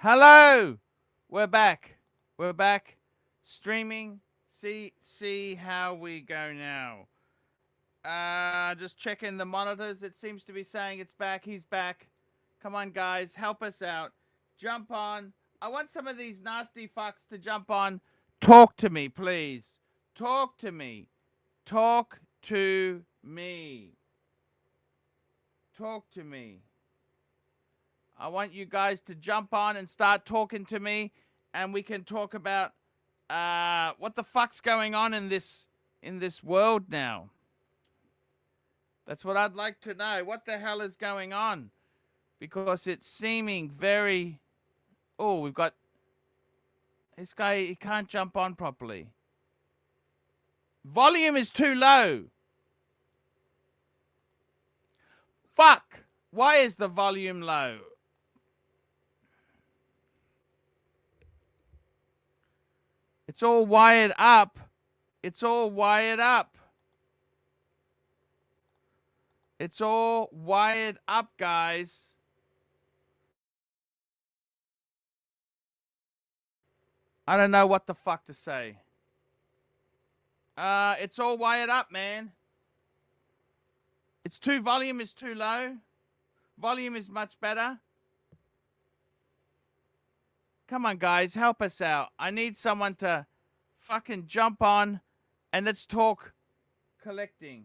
Hello. We're back. We're back. Streaming. See how we go now. Just checking the monitors. It seems to be saying it's back. He's back. Come on, guys. Help us out. Jump on. I want some of these nasty fucks to jump on. Talk to me, please. Talk to me. Talk to me. Talk to me. I want you guys to jump on and start talking to me, and we can talk about what the fuck's going on in this world now. That's what I'd like to know. What the hell is going on? Because it's seeming very... Oh, we've got... This guy, he can't jump on properly. Volume is too low. Fuck! Why is the volume low? It's all wired up. It's all wired up. It's all wired up, guys. I don't know what the fuck to say. It's all wired up, man. Volume is too low. Volume is much better. Come on, guys, help us out. I need someone to fucking jump on and let's talk collecting.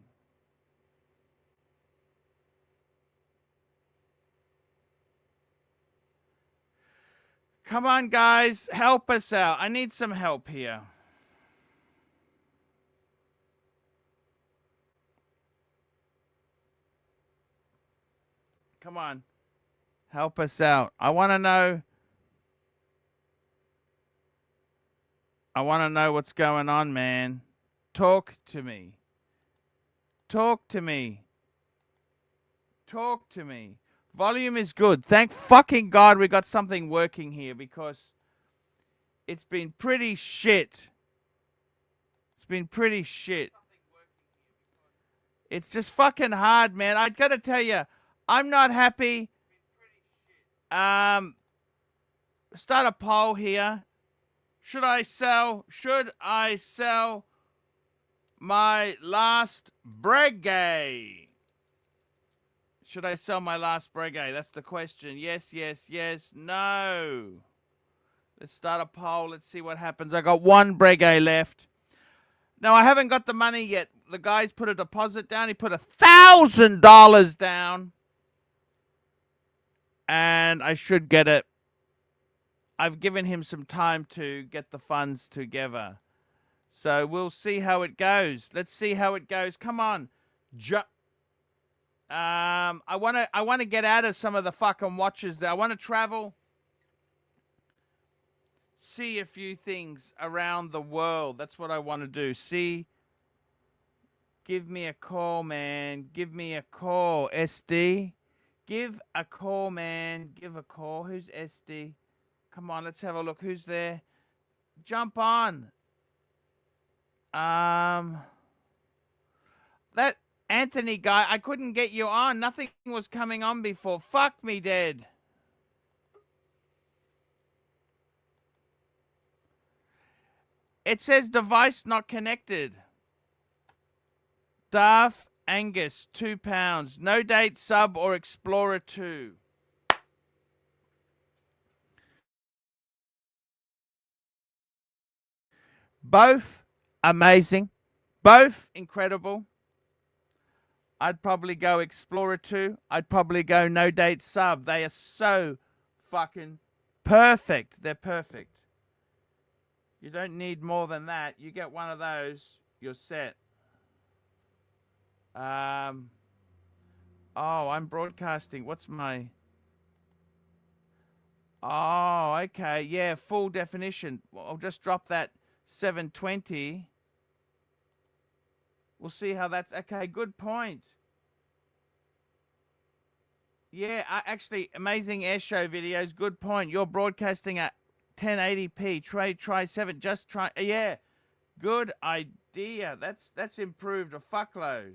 Come on, guys, help us out. I need some help here. Come on. Help us out. I want to know. I want to know what's going on, man. Talk to me. Talk to me. Talk to me. Volume is good. Thank fucking God we got something working here because it's been pretty shit. It's been pretty shit. It's just fucking hard, man. I gotta tell you, I'm not happy. Start a poll here. Should I sell my last Breguet? Should I sell my last Breguet? That's the question. Yes, yes, yes, no. Let's start a poll. Let's see what happens. I got one Breguet left. No, I haven't got the money yet. The guy's put a deposit down. He put $1,000 down. And I should get it. I've given him some time to get the funds together. So we'll see how it goes. Let's see how it goes. Come on. I want to get out of some of the fucking watches there. I want to travel. See a few things around the world. That's what I want to do. See. Give me a call, man. Give me a call. SD. Give a call, man. Give a call. Who's SD? Come on, let's have a look. Who's there? Jump on. That Anthony guy, I couldn't get you on. Nothing was coming on before. Fuck me dead. It says device not connected. Darth Angus, £2. No date sub or Explorer 2. Both amazing. Both incredible. I'd probably go Explorer 2. I'd probably go no date sub. They are so fucking perfect. They're perfect. You don't need more than that. You get one of those, you're set. Oh, I'm broadcasting. What's my... Oh, okay. Yeah, full definition. I'll just drop that 720. We'll see how that's... Okay, good point. Yeah, actually, amazing airshow videos. Good point. You're broadcasting at 1080p. Try 7. Just try... Yeah, good idea. That's improved a fuckload.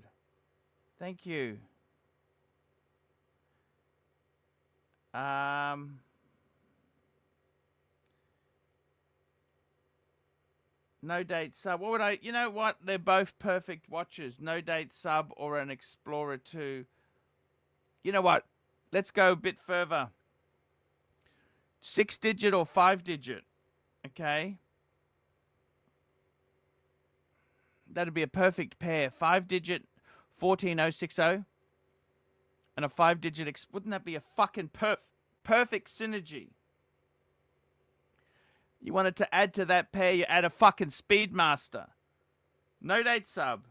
Thank you. No Date Sub. What would I? You know what? They're both perfect watches. No Date Sub or an Explorer 2. You know what? Let's go a bit further. 6-digit or 5-digit. Okay. That'd be a perfect pair. 5-digit 14060 and a 5-digit. Wouldn't that be a fucking perfect synergy? You wanted to add to that pair, you add a fucking Speedmaster. No Date Sub.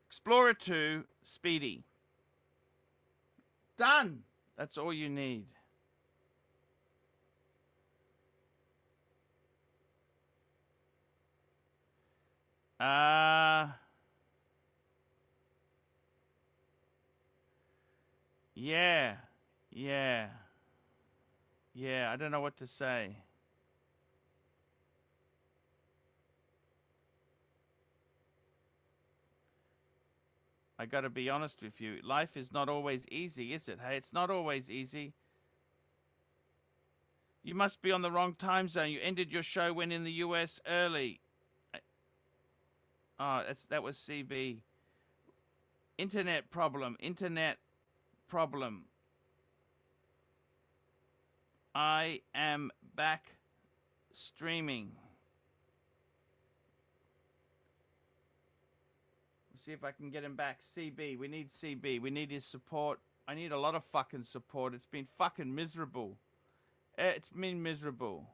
Explorer 2, Speedy. Done. That's all you need. Yeah. I don't know what to say. I got to be honest with you. Life is not always easy, is it? Hey, it's not always easy. You must be on the wrong time zone. You ended your show when in the US early. Oh, that was CB. Internet problem. I am back streaming. See if I can get him back. CB. We need CB. We need his support. I need a lot of fucking support. It's been fucking miserable. It's been miserable.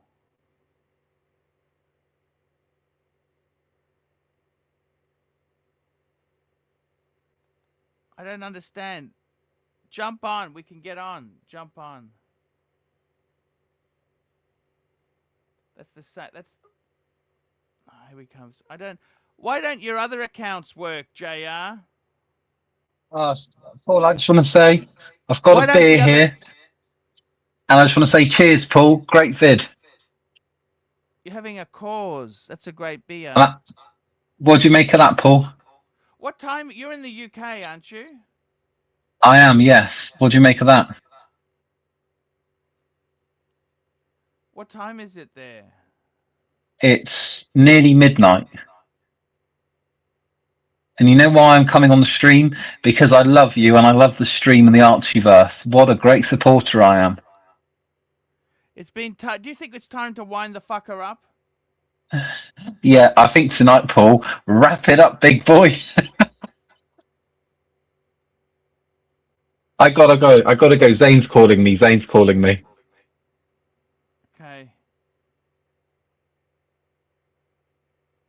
I don't understand. Jump on. We can get on. Jump on. That's the set. That's. Oh, here he comes. I don't. Why don't your other accounts work, JR? Paul, I just want to say I've got a beer here, and I just want to say cheers, Paul. Great vid. You're having a cause. That's a great beer. What do you make of that, Paul? What time? You're in the UK, aren't you? I am, yes. What do you make of that? What time is it there? It's nearly midnight. And you know why I'm coming on the stream? Because I love you and I love the stream and the Archieverse. What a great supporter I am. It's been do you think it's time to wind the fucker up? Yeah, I think tonight, Paul. Wrap it up, big boy. I gotta go. Zane's calling me. Okay.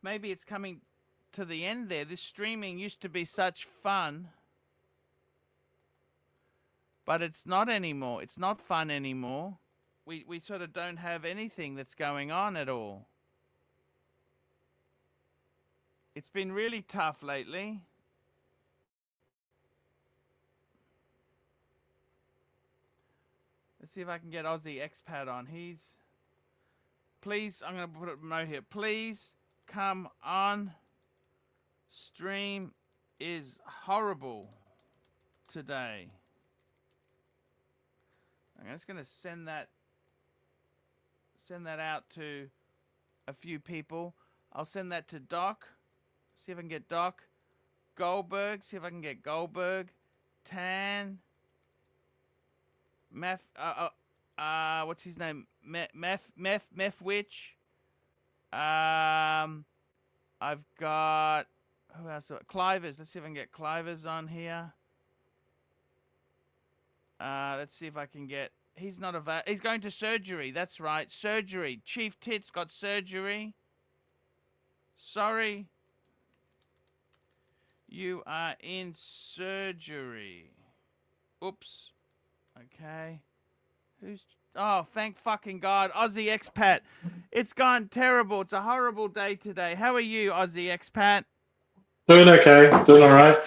Maybe it's coming to the end there. This streaming used to be such fun. But it's not anymore. It's not fun anymore. We sort of don't have anything that's going on at all. It's been really tough lately. Let's see if I can get Aussie Expat on. Please, I'm going to put a note here. Please come on. Stream is horrible today. I'm just going to send that out to a few people. I'll send that to Doc. See if I can get Doc. Goldberg. See if I can get Goldberg. Tan. What's his name? Meth Witch. I've got who else? Clivers. Let's see if I can get Clivers on here. Let's see if I can get. He's not available. He's going to surgery. That's right, surgery. Chief Tits got surgery. Sorry. You are in surgery. Oops. Okay. Oh, thank fucking God. Aussie Expat. It's gone terrible. It's a horrible day today. How are you, Aussie Expat? Doing okay. Doing all right.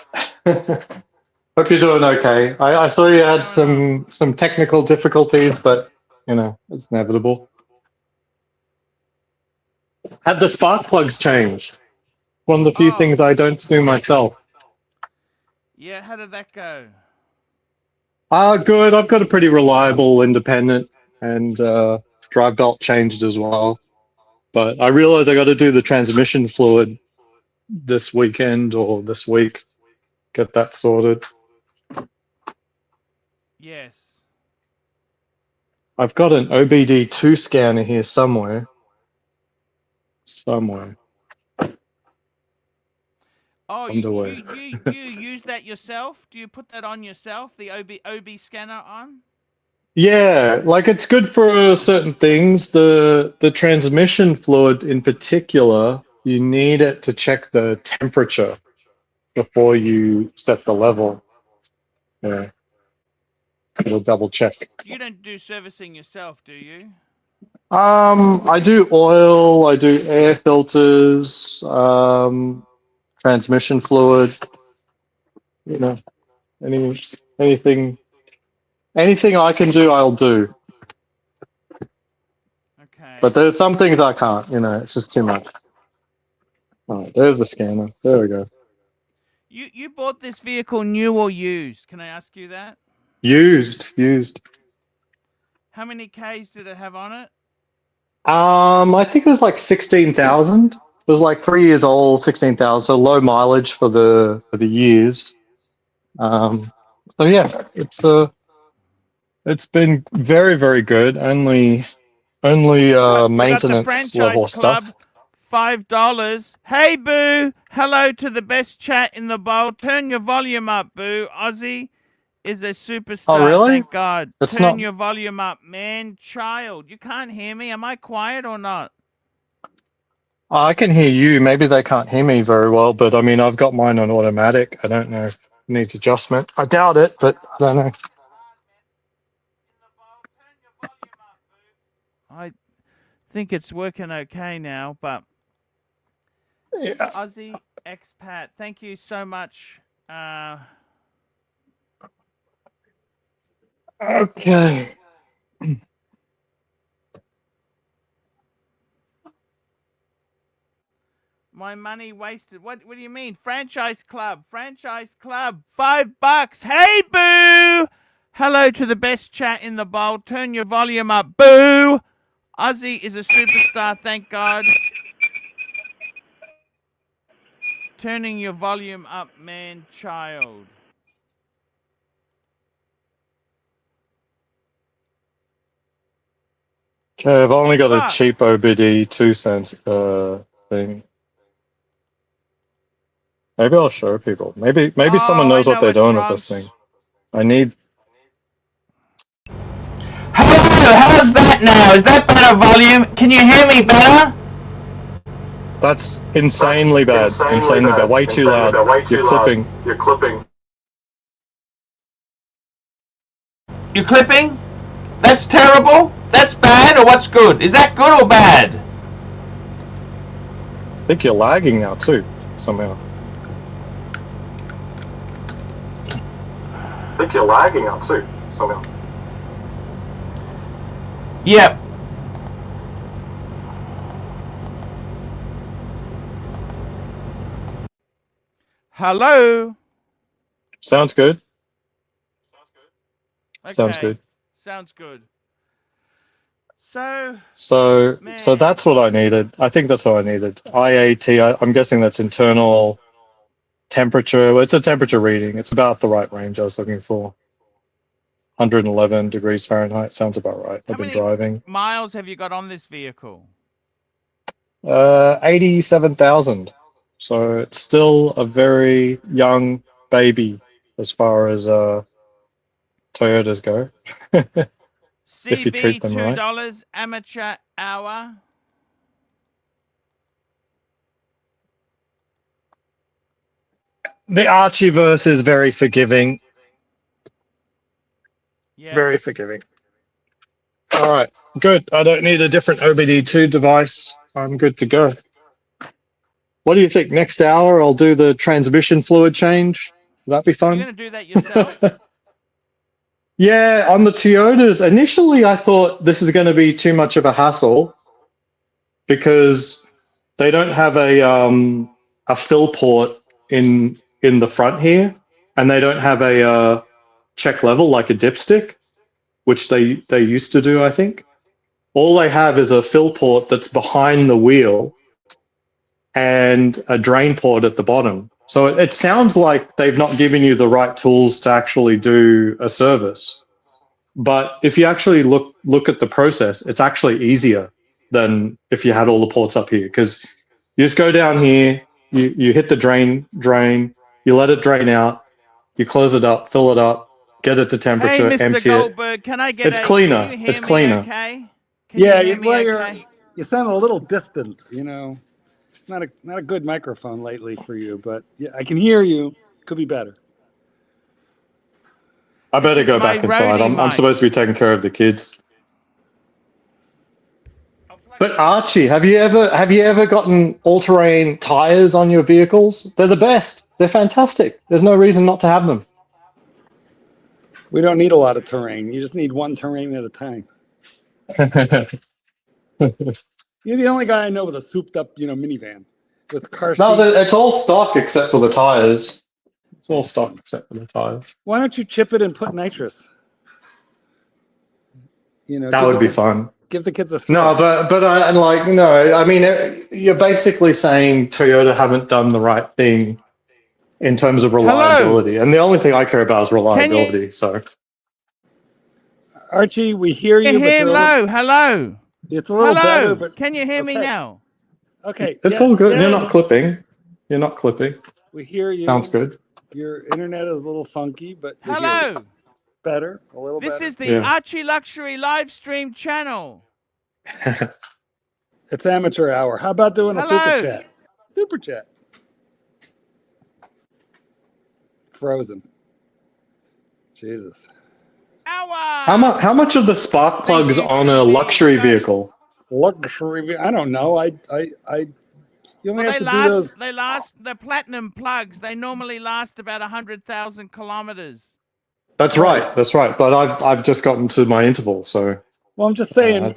Hope you're doing okay. I saw you had some technical difficulties, but, you know, it's inevitable. Have the spark plugs changed? One of the few things I don't do myself. Yeah, how did that go? Good. I've got a pretty reliable independent, and drive belt changed as well. But I realize I got to do the transmission fluid this weekend or this week. Get that sorted. Yes. I've got an OBD2 scanner here somewhere. Oh, Underwear. do you use that yourself? Do you put that on yourself, the OB scanner on? Yeah, like it's good for certain things. The transmission fluid in particular, you need it to check the temperature before you set the level. Yeah, it'll double check. You don't do servicing yourself, do you? I do oil, I do air filters, transmission fluid. You know, anything I can do, I'll do. Okay. But there's some things I can't. You know, it's just too much. All right, there's the scanner. There we go. You bought this vehicle new or used? Can I ask you that? Used. How many Ks did it have on it? I think it was like 16,000. It was like 3 years old, 16,000. So low mileage for the years. So yeah, it's been very, very good. Only maintenance level stuff. $5. Hey, Boo! Hello to the best chat in the bowl. Turn your volume up, Boo. Aussie is a superstar. Oh, really? Thank God. Turn your volume up, man. Child, you can't hear me. Am I quiet or not? I can hear you. Maybe they can't hear me very well, but I mean, I've got mine on automatic. I don't know if it needs adjustment. I doubt it, but I don't know. I think it's working okay now, but Yeah. Aussie expat, thank you so much. Okay. My money wasted. What do you mean? Franchise club. $5. Hey, Boo! Hello to the best chat in the bowl. Turn your volume up, Boo! Aussie is a superstar, thank God. Turning your volume up, man, child. Okay, I've only got a cheap OBD 2 cents thing. Maybe I'll show people. Maybe someone knows what they're doing with this thing. I need. Hello, how's that now? Is that better volume? Can you hear me better? That's insanely bad. Insanely bad. Way too loud. You're clipping. You're clipping? That's terrible? That's bad or what's good? Is that good or bad? I think you're lagging now too, somehow. Yep. Hello. Sounds good. Okay. Sounds good. Sounds good. So that's what I needed. I think that's what I needed. IAT, I'm guessing that's internal temperature. It's a temperature reading. It's about the right range I was looking for. 111 degrees Fahrenheit sounds about right. I've been driving. Miles have you got on this vehicle? 87,000. So it's still a very young baby as far as Toyotas go. If you treat them right. $2 amateur hour. The Archieverse is very forgiving. Yeah. Very forgiving. All right, good. I don't need a different OBD2 device. I'm good to go. What do you think? Next hour, I'll do the transmission fluid change. Will that be fun? You're going to do that yourself? Yeah, on the Toyotas, initially I thought this is going to be too much of a hassle because they don't have a fill port in the front here, and they don't have a check level like a dipstick, which they used to do, I think. all they have is a fill port that's behind the wheel and a drain port at the bottom. So it sounds like they've not given you the right tools to actually do a service. But if you actually look at the process, it's actually easier than if you had all the ports up here, because you just go down here, you hit the drain, you let it drain out, you close it up, fill it up, get it to temperature, Hey, Mr. empty Goldberg, can I get It's cleaner. Can you hear It's me cleaner. okay? Can Yeah, you hear me okay? you sound a little distant, you know. Not a good microphone lately for you, but yeah, I can hear you. Could be better. I better is go my back inside. roadie I'm mic. supposed to be taking care of the kids. But Archie, have you ever gotten all-terrain tires on your vehicles? They're the best. They're fantastic. There's no reason not to have them. We don't need a lot of terrain. You just need one terrain at a time. You're the only guy I know with a souped-up, minivan with car seats. No, it's all stock except for the tires. It's all stock except for the tires. Why don't you chip it and put nitrous? That would be fun. Give the kids a No, I mean, you're basically saying Toyota haven't done the right thing in terms of reliability, and the only thing I care about is reliability. So, Archie, we hear you. Hello. It's a little better, but can you hear me now? Okay, it's all good. You're not clipping. We hear you. Sounds good. Your internet is a little funky, but Hello. Better, a little better. This is the Archie Luxury live stream channel. It's amateur hour. How about doing a super chat? Super chat. Frozen. Jesus. How much of the spark plugs on a luxury vehicle? Luxury? I don't know. You only have to do those. They're platinum plugs. They normally last about 100,000 kilometers. That's right. But I've just gotten to my interval, so. Well, I'm just saying,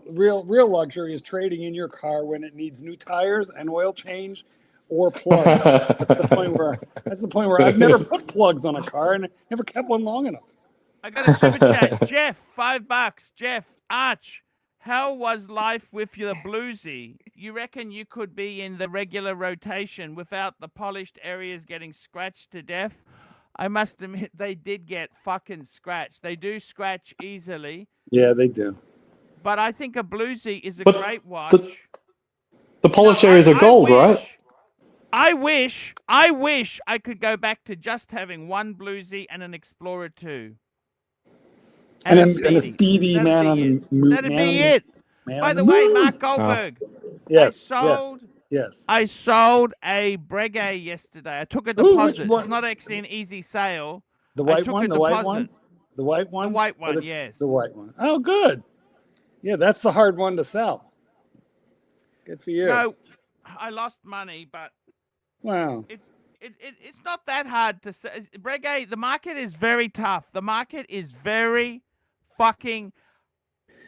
real luxury is trading in your car when it needs new tires and oil change or plugs. That's the point where I've never put plugs on a car and never kept one long enough. I got a super chat. Jeff, $5. Jeff, Arch, how was life with your bluesy? You reckon you could be in the regular rotation without the polished areas getting scratched to death? I must admit, they did get fucking scratched. They do scratch easily. Yeah, they do. But I think a bluesy is a great watch. The polish areas are gold, right? I wish I could go back to just having one bluesy and an Explorer 2. And a speedy man on the move. That'd be it. By the way, Mark Goldberg. Yes. I sold a Breguet yesterday. I took a deposit. It's not actually an easy sale. The white one? The white one? The white one? The white one, yes. The white one. Oh, good. Yeah, that's the hard one to sell. Good for you. No, I lost money, but wow. It's not that hard to sell. Breguet, the market is very tough. The market is very fucking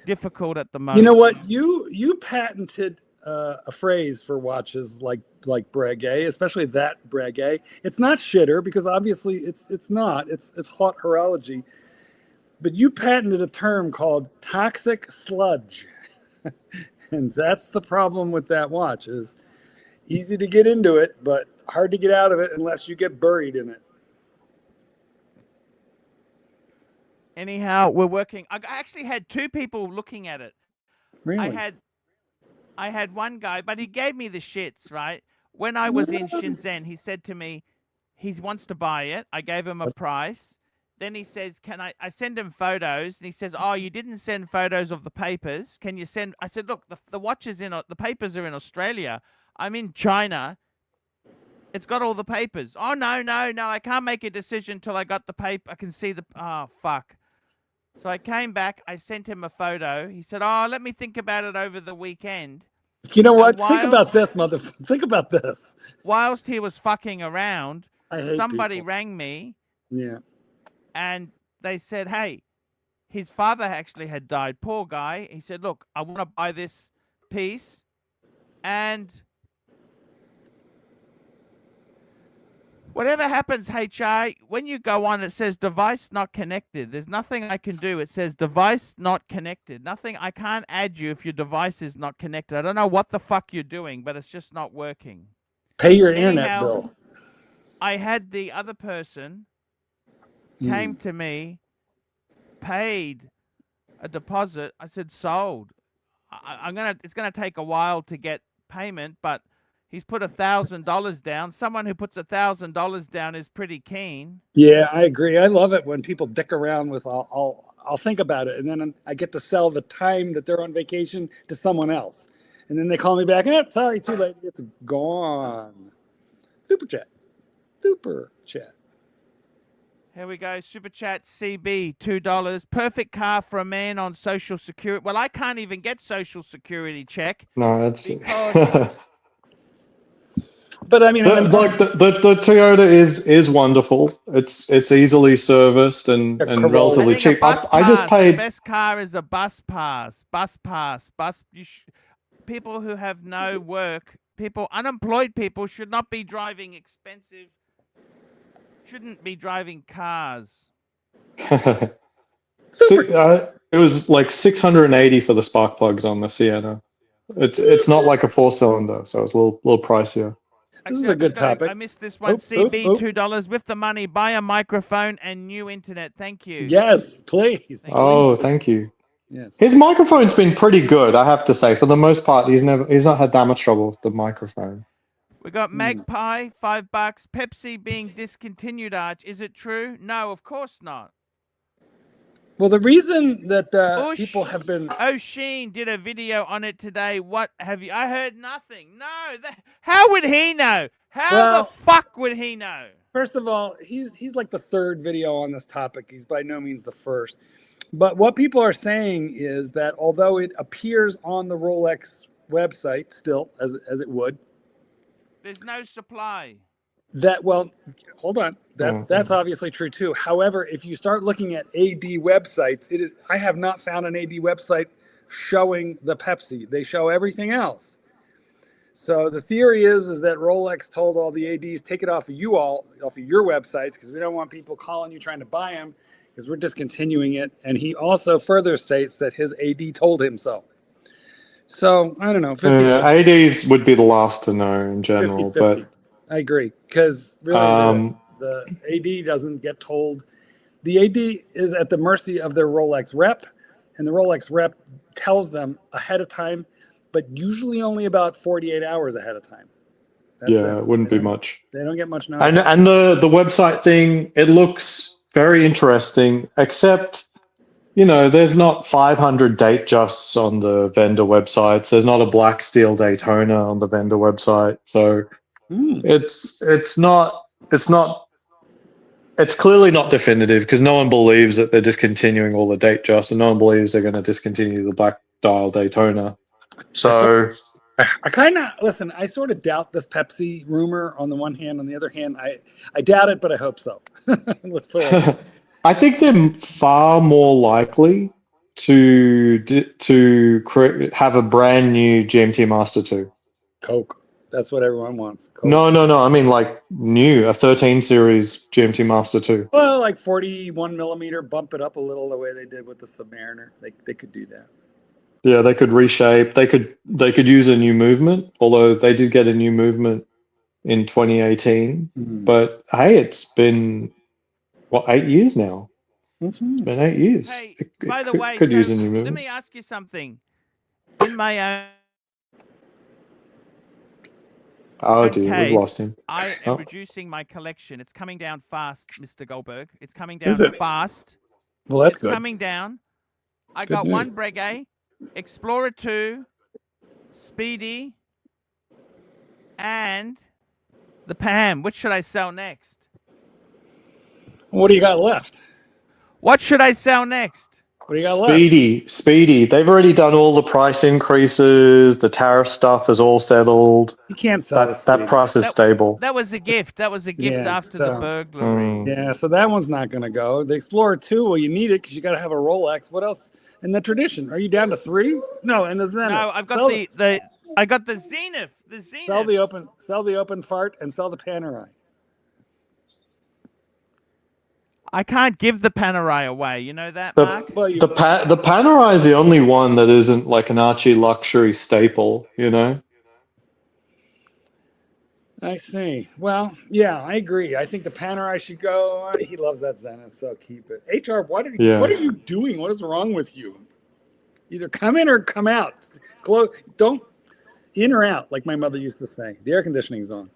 difficult at the moment. You know what? You patented a phrase for watches like Breguet, especially that Breguet. It's not shitter because obviously it's not. It's hot horology. But you patented a term called toxic sludge. And that's the problem with that watch is easy to get into it, but hard to get out of it unless you get buried in it. Anyhow, we're working. I actually had two people looking at it. Really? I had one guy, but he gave me the shits, right? When I was in Shenzhen, he said to me, he wants to buy it. I gave him a price. Then he says, I send him photos, and he says, oh, you didn't send photos of the papers. Can you send? I said, look, the watch is the papers are in Australia. I'm in China. It's got all the papers. Oh, no. I can't make a decision till I got the paper. I can see oh, fuck. So I came back. I sent him a photo. He said, oh, let me think about it over the weekend. You know what? Think about this, motherfucker. Think about this. Whilst he was fucking around, somebody people. rang me. Yeah. And they said, hey, his father actually had died. Poor guy. He said, look, I want to buy this piece. And Whatever happens, HR, when you go on, it says device not connected. There's nothing I can do. It says device not connected. Nothing. I can't add you if your device is not connected. I don't know what the fuck you're doing, but it's just not working. Pay your internet Anyhow, bill. I had the other person came to me, paid a deposit. I said sold. It's gonna take a while to get payment, but he's put $1,000 down. Someone who puts $1,000 down is pretty keen. Yeah, I agree. I love it when people dick around with I'll think about it, and then I get to sell the time that they're on vacation to someone else, and then they call me back. Sorry, too late. It's gone. Super chat. Here we go. Super chat CB $2. Perfect car for a man on Social Security. Well, I can't even get Social Security check. No, that's because But I mean, the Toyota is wonderful. It's easily serviced and relatively cheap. I just paid. The best car is a bus pass. People who have no work, unemployed people should not be driving expensive. Shouldn't be driving cars. It was like 680 for the spark plugs on the Sienna. It's not like a 4-cylinder, so it's a little pricier. This is a good topic. I missed this one. CB $2 with the money. Buy a microphone and new internet. Thank you. Yes, please. Thank you. Yes. His microphone's been pretty good, I have to say. For the most part, he's not had that much trouble with the microphone. We got Magpie, $5. Pepsi being discontinued, Arch. Is it true? No, of course not. Well, the reason that people have been... O'Sheen did a video on it today. What have you... I heard nothing. No. How would he know? How the fuck would he know? First of all, he's like the third video on this topic. He's by no means the first. But what people are saying is that although it appears on the Rolex website still, as it would... There's no supply. Hold on. That's obviously true too. However, if you start looking at AD websites, I have not found an AD website showing the Pepsi. They show everything else. So the theory is that Rolex told all the ADs, take it off of your websites, because we don't want people calling you trying to buy them, because we're discontinuing it. And he also further states that his AD told him so. So I don't know. 50, ADs would be the last to know in general, 50, but I agree, because really the AD doesn't get told. The AD is at the mercy of their Rolex rep, and the Rolex rep tells them ahead of time, but usually only about 48 hours ahead of time. That's it wouldn't be much. They don't get much knowledge. And the website thing, it looks very interesting, except... there's not 500 date justs on the vendor websites. There's not a black steel Daytona on the vendor website. So it's clearly not definitive, because no one believes that they're discontinuing all the date justs, and no one believes they're going to discontinue the black dial Daytona. So I sort of doubt this Pepsi rumor on the one hand. On the other hand, I doubt it, but I hope so. Let's put it. I think they're far more likely to have a brand new GMT Master 2. Coke. That's what everyone wants. Coke. No. I mean, like new, a 13 series GMT Master 2. Well, like 41 millimeter, bump it up a little the way they did with the Submariner. They could do that. Yeah, they could reshape. They could use a new movement, although they did get a new movement in 2018. But hey, it's been 8 years now. It's been 8 years. Hey, by the way, could use a new movement. Let me ask you something. In my own dear, we've lost him. I am reducing my collection. It's coming down fast, Mr. Goldberg. It's coming down fast. Well, that's good. It's coming down. I got one Breguet, Explorer 2, Speedy, and the Pam. Which should I sell next? What do you got left? What should I sell next? What do you got left? Speedy. They've already done all the price increases. The tariff stuff is all settled. You can't sell that price is stable. That was a gift. That was a gift after the burglary. Yeah, so that one's not going to go. The Explorer 2, well, you need it because you got to have a Rolex. What else? In the Tradition, are you down to 3? No, and the Zenith. No, I've got I got the Zenith. The Zenith. Sell the open fart and sell the Panerai. I can't give the Panerai away. You know that, The Mark? Well, you, the Panerai is the only one that isn't like an Archie luxury staple. You know. I see. Well, yeah, I agree. I think the Panerai should go. He loves that Zenith, so keep it. HR, what are you doing? What is wrong with you? Either come in or come out. Don't in or out, like my mother used to say. The air conditioning's on.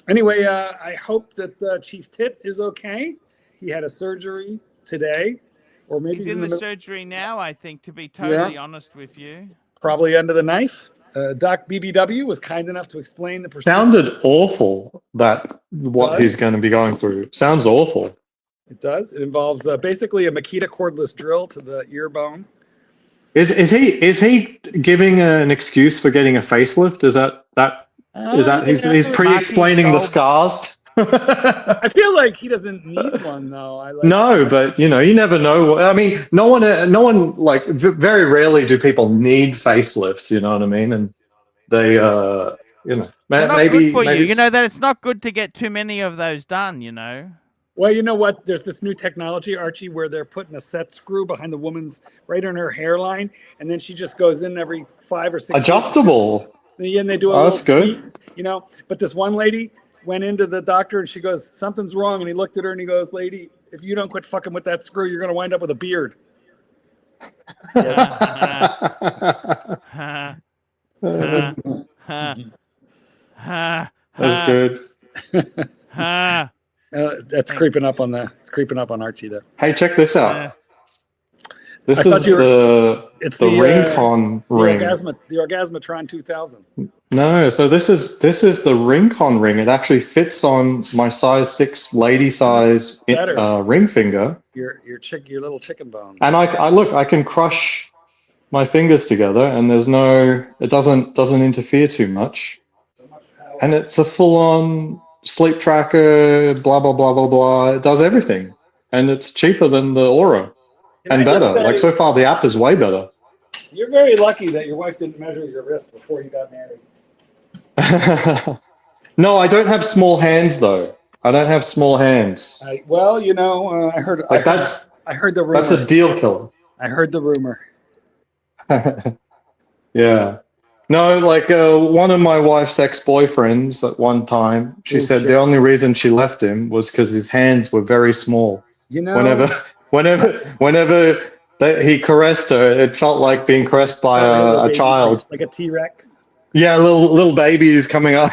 Anyway, I hope that Chief Tit is okay. He had a surgery today, or maybe He's in the surgery now, I think, to be totally honest with you. Probably under the knife. Doc BBW was kind enough to explain the procedure. Sounded awful. What he's going to be going through sounds awful. It does. It involves basically a Makita cordless drill to the ear bone. Is he giving an excuse for getting a facelift? Is that he's pre-explaining the scars? I feel like he doesn't need one though. No, but you never know. I mean, no one like very rarely do people need facelifts. You know what I mean? And they, They're not maybe good for maybe you. You know that it's not good to get too many of those done. You know. Well, you know what? There's this new technology, Archie, where they're putting a set screw behind the woman's right on her hairline, and then she just goes in every 5 or 6 adjustable. Weeks. And they do a that's good. Tweak, But this one lady went into the doctor and she goes, "Something's wrong." And he looked at her and he goes, "Lady, if you don't quit fucking with that screw, you're going to wind up with a beard." That's good. That's creeping up on Archie there. Hey, check this out. This is the Rincon ring. The Orgasmatron 2000. No, so this is the Rincon ring. It actually fits on my size 6 lady size ring finger. Your little chicken bone. And I can crush my fingers together, and it doesn't interfere too much. And it's a full-on sleep tracker, blah blah blah blah blah. It does everything, and it's cheaper than the Aura. And better. Like so far, the app is way better. You're very lucky that your wife didn't measure your wrist before you got married. No, I don't have small hands though. I don't have small hands. I heard. I heard the rumor. That's a deal killer. I heard the rumor. Yeah. No, like one of my wife's ex-boyfriends at one time, she said the only reason she left him was because his hands were very small. Whenever he caressed her, it felt like being caressed by a child. Like a T-Rex? Yeah, little babies coming up.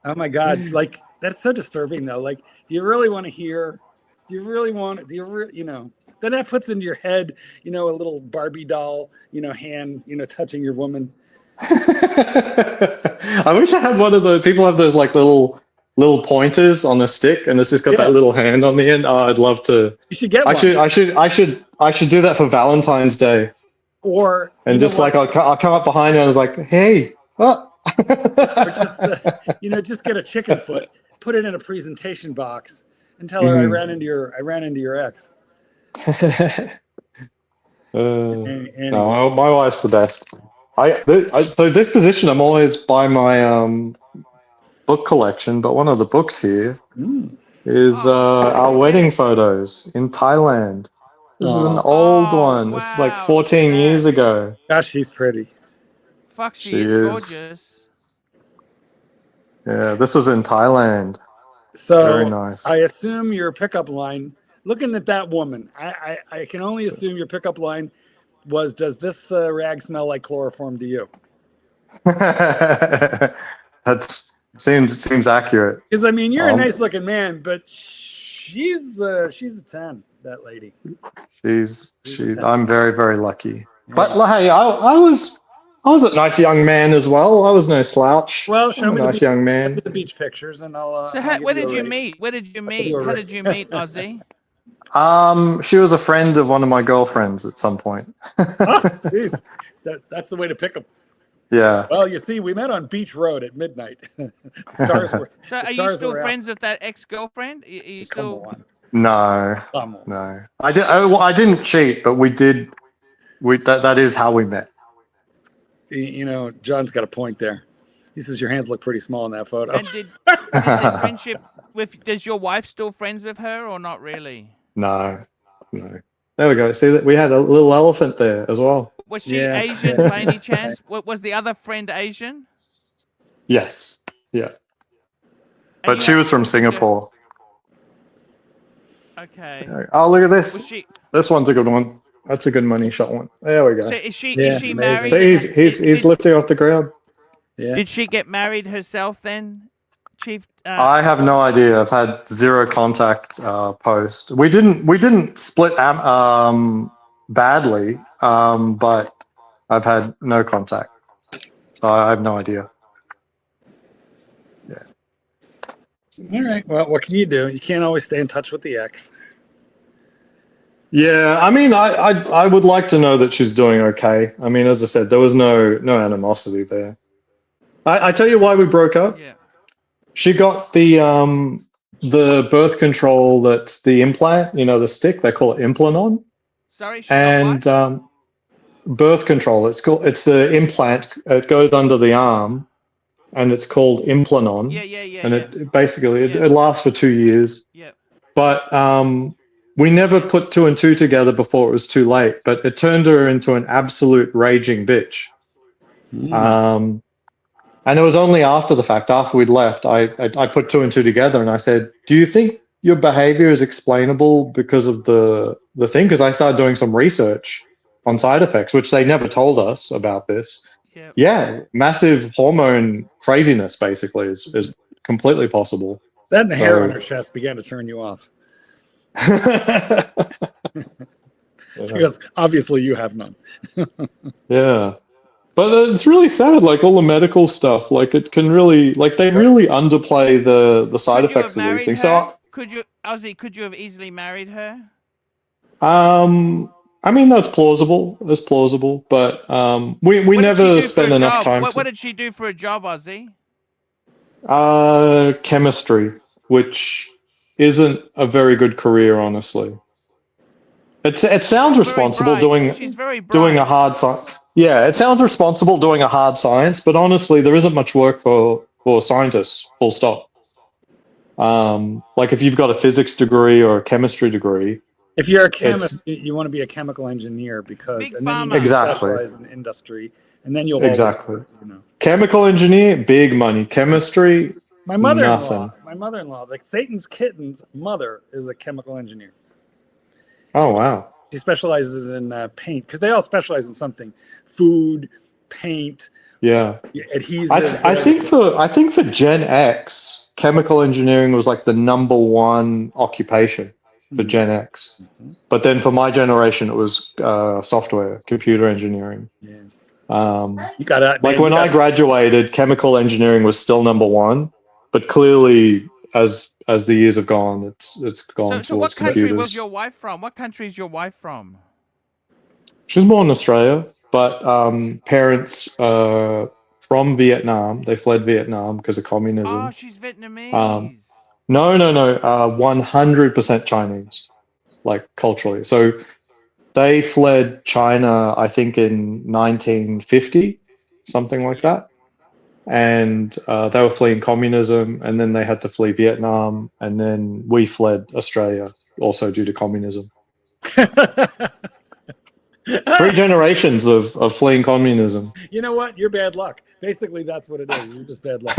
Oh my God. Like, that's so disturbing though. Like, do you really want to hear? Then that puts into your head, a little Barbie doll, hand, touching your woman. I wish I had one of those. People have those like little pointers on a stick, and it's just got that little hand on the end. Oh, I'd love to. You should get one. I should do that for Valentine's Day. And just like I'll come up behind you and I was like, hey, oh. Or just get a chicken foot, put it in a presentation box, and tell her I ran into your ex. No, my wife's the best. So this position, I'm always by my book collection, but one of the books here is our wedding photos in Thailand. This is an old one. This is like 14 years ago. Gosh, she's pretty. Fuck, she is gorgeous. Yeah, this was in Thailand. So very nice. I assume your pickup line, looking at that woman, I can only assume your pickup line was, does this rag smell like chloroform to you? That seems accurate. Because I mean, you're a nice looking man, but she's a 10. That lady. She's. I'm very, very lucky. Yeah. But hey, I was a nice young man as well. I was no slouch. Well, show me nice young man. The beach pictures, and I'll. So where did you meet? How did you meet, Ozzy? She was a friend of one of my girlfriends at some point. Jeez, that's the way to pick them. Yeah. Well, you see, we met on Beach Road at midnight. Are you still friends with that ex-girlfriend? Are you still? Come on. No. I didn't cheat, but we did. That is how we met. John's got a point there. He says your hands look pretty small in that photo. And did the friendship with? Does your wife still friends with her or not really? No. There we go. See that we had a little elephant there as well. Was she Yeah. Asian by any chance? Was the other friend Asian? Yes. Yeah. And But you she had was from talking to- Singapore. Okay. Oh, look at this. Was she? This one's a good one. That's a good money shot one. There we go. So is she? Yeah, Is she amazing. married? See, he's lifting off the ground. Yeah. Did she get married herself then, Chief? I have no idea. I've had zero contact post. We didn't split badly, but I've had no contact. So I have no idea. Yeah. All right. Well, what can you do? You can't always stay in touch with the ex. Yeah, I mean, I would like to know that she's doing okay. I mean, as I said, there was no animosity there. I tell you why we broke up. Yeah. She got the birth control that's the implant, the stick. They call it Implanon. Sorry. She got what? And birth control. It's the implant. It goes under the arm, and it's called Implanon. Yeah. And it basically it lasts for 2 years. Yeah. But we never put 2 and 2 together before it was too late. But it turned her into an absolute raging bitch. And it was only after the fact, after we'd left, I put 2 and 2 together, and I said, "Do you think your behavior is explainable because of the thing?" Because I started doing some research on side effects, which they never told us about this. Yeah. Yeah, massive hormone craziness basically is completely possible. That and the hair So- on her chest began to turn you off. Yeah. Because obviously you have none. Yeah. But it's really sad, like all the medical stuff, like it can really, like they really underplay the side Could you effects have of these married things. her? So, Could you, Ozzy? Could you have easily married her? I mean, that's plausible. That's plausible, but we What did she never do for spend a enough job? time What did she do for a job, Ozzy? chemistry, which isn't a very good career, honestly. It sounds Very responsible bright. She's very bright. doing a hard science. Yeah, it sounds responsible doing a hard science, but honestly, there isn't much work for scientists. Full stop. Like if you've got a physics degree or a chemistry degree, If you're a chemist, you want to be a chemical engineer because Big and then you pharma. Exactly. specialize in industry, and then you'll Exactly. always, chemical engineer, big money. Chemistry, My mother-in-law, Nothing. like Satan's kitten's mother, is a chemical engineer. oh wow. She specializes in paint because they all specialize in something: food, paint, Yeah. adhesive. I think for Gen X, chemical engineering was like the #1 occupation for Gen X. But then for my generation, it was software, computer engineering. Yes. Like You got when I graduated, chemical engineering was still #1, but clearly as the years have gone, it's gone So what towards country computers. was your wife from? What country is your wife from? She was born in Australia, but parents from Vietnam. They fled Vietnam because of communism. Oh, she's Vietnamese. No, 100% Chinese, like culturally. So they fled China, I think, in 1950, something like that. And they were fleeing communism, and then they had to flee Vietnam, and then we fled Australia, also due to communism. 3 generations of fleeing communism. You know what? You're bad luck. Basically, that's what it is. You're just bad luck.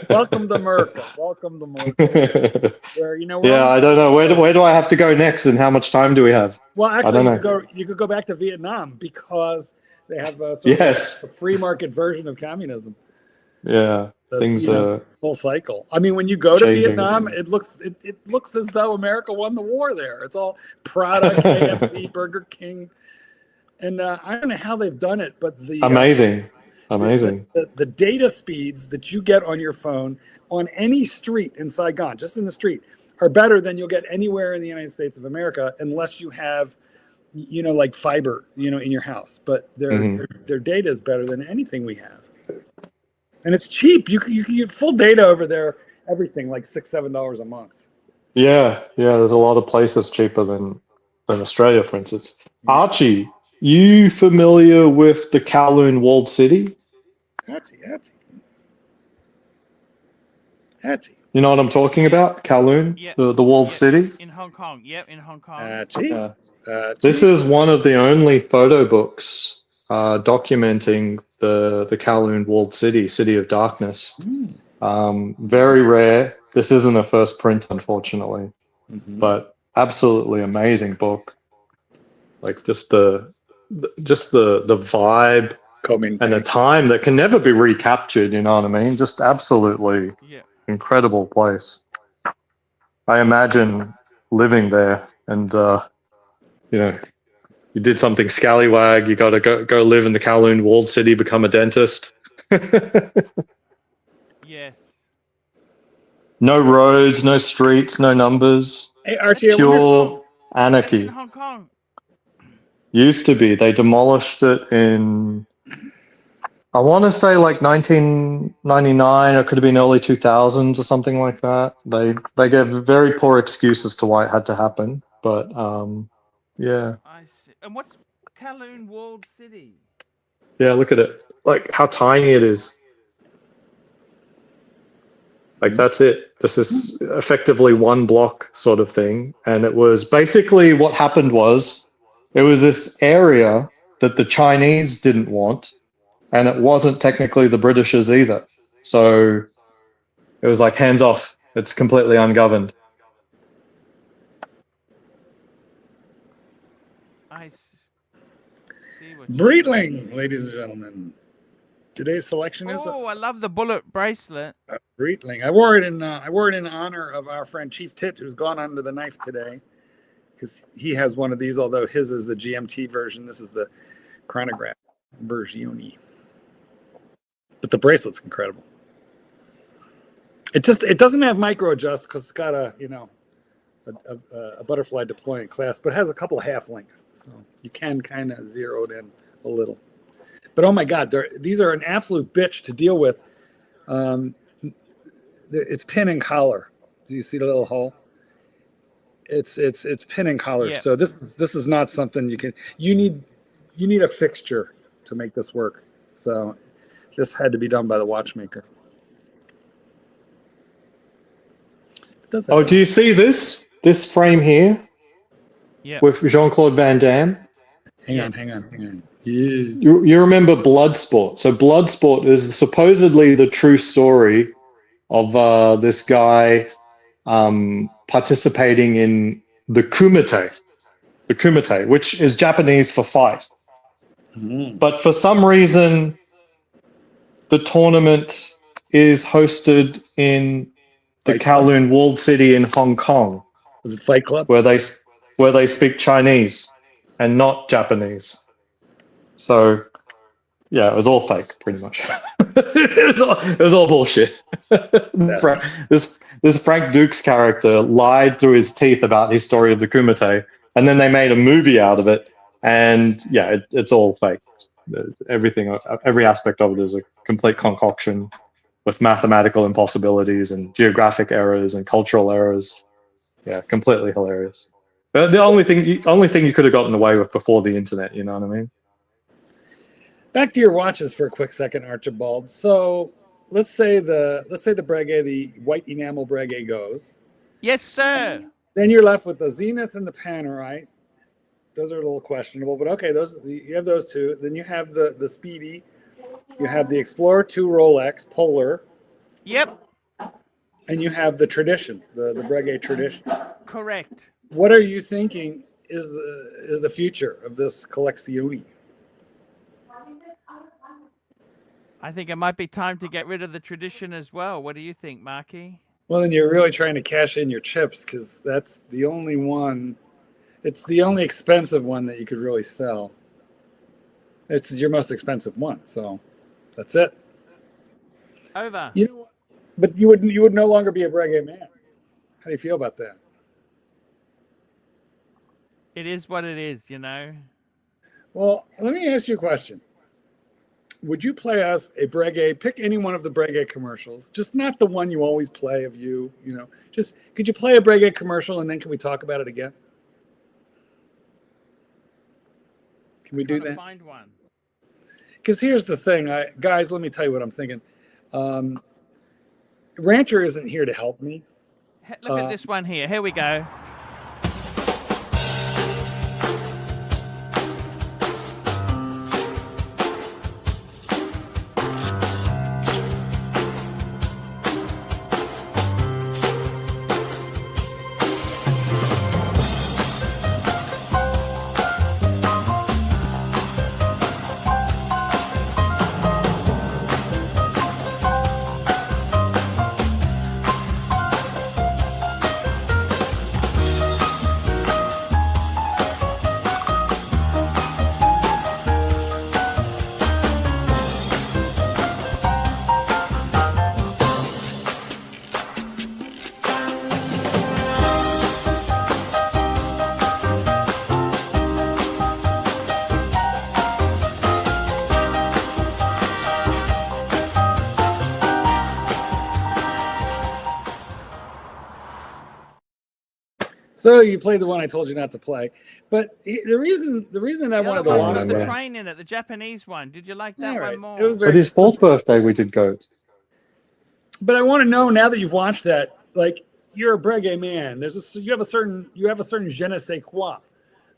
Welcome to America. Welcome to America. Where Yeah, I don't know. Where do I have to go next, and how much time do we have? Well, I actually, don't you could go back to Vietnam because they have a Yes. a free market version of communism. Yeah, That's, things are. full cycle. I mean, when you go to changing. Vietnam, it looks as though America won the war there. It's all Prada, KFC, Burger King, and I don't know how they've done it, but Amazing. The data speeds that you get on your phone on any street in Saigon, just in the street, are better than you'll get anywhere in the United States of America, unless you have, like fiber, in your house. But their data is better than anything we have, and it's cheap. You can get full data over there. Everything like $6-7 a month. Yeah. There's a lot of places cheaper than Australia, for instance. Archie, you familiar with the Kowloon walled city? Archie. Archie. You know what I'm talking about? Kowloon, Yep. the walled Yep. city. In Hong Kong. Yep, in Hong Kong. Archie. Yeah. Archie. This is one of the only photo books documenting the Kowloon walled city, City of Darkness. Very rare. This isn't a first print, unfortunately, but absolutely amazing book. Like just the vibe and a time that can never be recaptured. You know what I mean? Just absolutely Yeah. incredible place. I imagine living there, and you know, you did something scallywag. You got to go live in the Kowloon walled city, become a dentist. Yes. No roads, no streets, no numbers. Hey, Archie, I That's in wonder Hong Pure Kong. That's in anarchy. Hong Kong. Used to be. They demolished it in, I want to say like 1999, or it could have been early 2000s or something like that. They gave very poor excuses to why it had to happen. But yeah. I see. And what's Kowloon Walled City? Yeah, look at it. Like how tiny it is. Like that's it. This is effectively one block sort of thing. And it was basically what happened was it was this area that the Chinese didn't want, and it wasn't technically the Britishers either. So it was like hands off. It's completely ungoverned. I see what you Breitling, ladies and gentlemen. Today's selection is Oh, I love the bullet bracelet. a Breitling. I wore it in honor of our friend Chief Tit, who's gone under the knife today, because he has one of these. Although his is the GMT version, this is the chronograph version. But the bracelet's incredible. It doesn't have micro adjust because it's got a butterfly deploying clasp, but it has a couple half links, so you can kind of zero it in a little. But oh my God, these are an absolute bitch to deal with. It's pin and collar. Do you see the little hole? It's pin and collar. Yeah. So this is not something you need a fixture to make this work. So this had to be done by the watchmaker. Oh, do you see this frame here? Yeah. With Jean-Claude Van Damme? Hang on. Yeah. You remember Bloodsport. So Bloodsport is supposedly the true story of this guy participating in the kumite, which is Japanese for fight. But for some reason, the tournament is hosted in the Kowloon walled city in Hong Kong. Was it Fight Club? Where they speak Chinese and not Japanese. So yeah, it was all fake, pretty much. it was all bullshit. This Frank Dukes character lied through his teeth about his story of the Kumite, and then they made a movie out of it. And yeah, it's all fake. Everything, every aspect of it is a complete concoction with mathematical impossibilities and geographic errors and cultural errors. Yeah, completely hilarious. The only thing you could have gotten away with before the internet, you know what I mean? Back to your watches for a quick second, Archibald. So let's say the Breguet, the white enamel Breguet goes. Yes, sir. Then you're left with the Zenith and the Panerai. Those are a little questionable, but okay, you have those two. Then you have the Speedy. You have the Explorer 2 Rolex Polar. Yep. And you have the Tradition, the Breguet Tradition. Correct. What are you thinking is the future of this collezione? I think it might be time to get rid of the Tradition as well. What do you think, Marky? Well, then you're really trying to cash in your chips, because that's the only one. It's the only expensive one that you could really sell. It's your most expensive one, so that's it. Over. You know what? But you would no longer be a Breguet man. How do you feel about that? It is what it is, you know. Well, let me ask you a question. Would you play us a Breguet? Pick any one of the Breguet commercials, just not the one you always play of you. You know, just could you play a Breguet commercial and then can we talk about it again? Can we do that? Find one. Because here's the thing, guys. Let me tell you what I'm thinking. Rancher isn't here to help me. Look at this one here. Here we go. So you played the one I told you not to play, but the reason I wanted to one watch with the that. train in it, the Japanese one. Did you like that one more? It was But very. his 4th birthday, we did Goat. But I want to know now that you've watched that, like you're a Breguet man. You have a certain je ne sais quoi,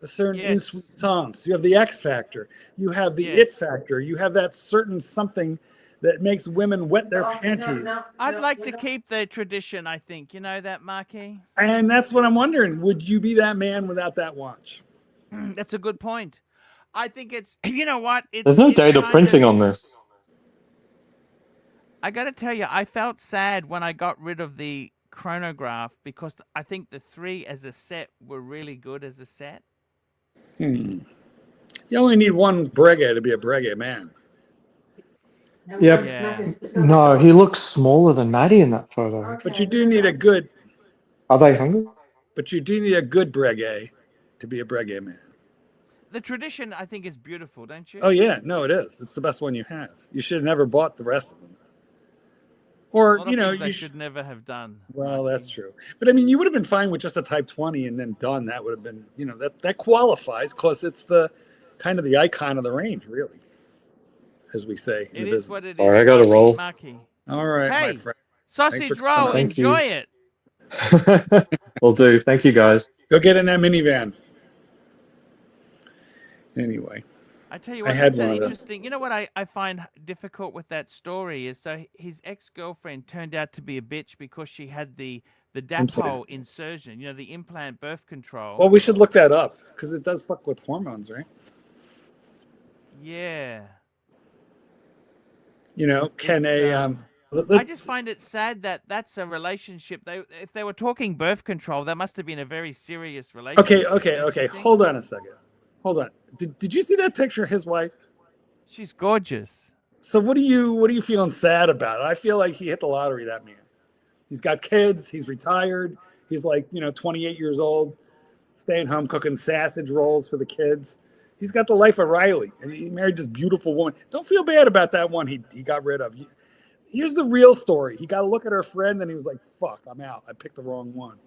a certain insouciance. You have the X factor. You have the it factor. You have that certain something that makes women wet their panties. I'd like to keep the tradition, I think. You know that, Marky? And that's what I'm wondering. Would you be that man without that watch? That's a good point. I think it's, you know what? There's no data printing on this. I got to tell you, I felt sad when I got rid of the chronograph because I think the 3 as a set were really good as a set. You only need one Breguet to be a Breguet man. Yep. Yeah. No, he looks smaller than Maddie in that photo. But you do need a good. Are they hungry? But you do need a good Breguet to be a Breguet man. The tradition, I think, is beautiful, don't you? Oh yeah, no, it is. It's the best one you have. You should have never bought the rest of them. Or you should never have done. Well, that's true. But I mean, you would have been fine with just a Type 20 and then done. That would have been, that qualifies because it's the kind of the icon of the range, really, as we say. It is what it is. Sorry, I got to roll. Marky. All right, Hey, my friend. Sausage roll. Thank Enjoy you. it. Will do. Thank you, guys. Go get in that minivan. Anyway. I tell you what, had that's one an of them. interesting. You know what I find difficult with that story is so his ex-girlfriend turned out to be a bitch because she had the dapole insertion, the implant birth control. Well, we should look that up because it does fuck with hormones, right? Yeah. Can I just find it sad that that's a relationship. If they were talking birth control, that must have been a very serious relationship. Okay. Hold on a second. Hold on. Did you see that picture of his wife? She's gorgeous. So what are you feeling sad about? I feel like he hit the lottery, that man. He's got kids. He's retired. He's like, 28 years old, staying home cooking sausage rolls for the kids. He's got the life of Riley, and he married this beautiful woman. Don't feel bad about that one he got rid of. Here's the real story. He got to look at her friend, and he was like, fuck, I'm out. I picked the wrong one.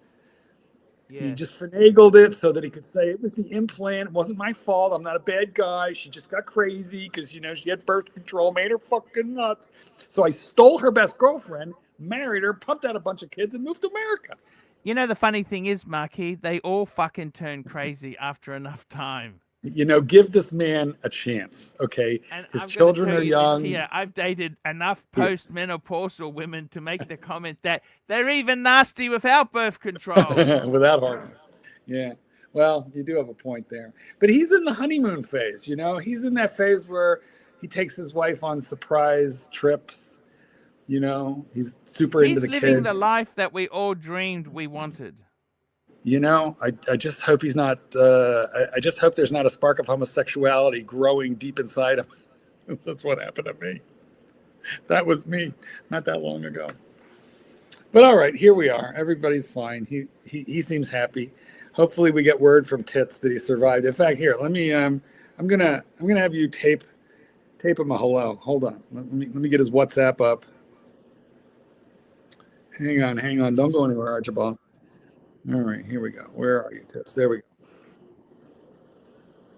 Yeah. He just finagled it so that he could say it was the implant. It wasn't my fault. I'm not a bad guy. She just got crazy because, she had birth control, made her fucking nuts. So I stole her best girlfriend, married her, pumped out a bunch of kids, and moved to America. The funny thing is, Marky, they all fucking turn crazy after enough time. Give this man a chance, okay? And his children are young. Yeah, I've dated enough post-menopausal women to make the comment that they're even nasty without birth control. Without hormones. Yeah. Well, you do have a point there. But he's in the honeymoon phase, He's in that phase where he takes his wife on surprise trips. He's super into the kids. He's living the life that we all dreamed we wanted. I just hope he's not. I just hope there's not a spark of homosexuality growing deep inside him. That's what happened to me. That was me not that long ago. But all right, here we are. Everybody's fine. He seems happy. Hopefully, we get word from Tits that he survived. In fact, here, let me. I'm gonna have you tape him a hello. Hold on. Let me get his WhatsApp up. Hang on. Don't go anywhere, Archibald. All right, here we go. Where are you, Tits? There we go.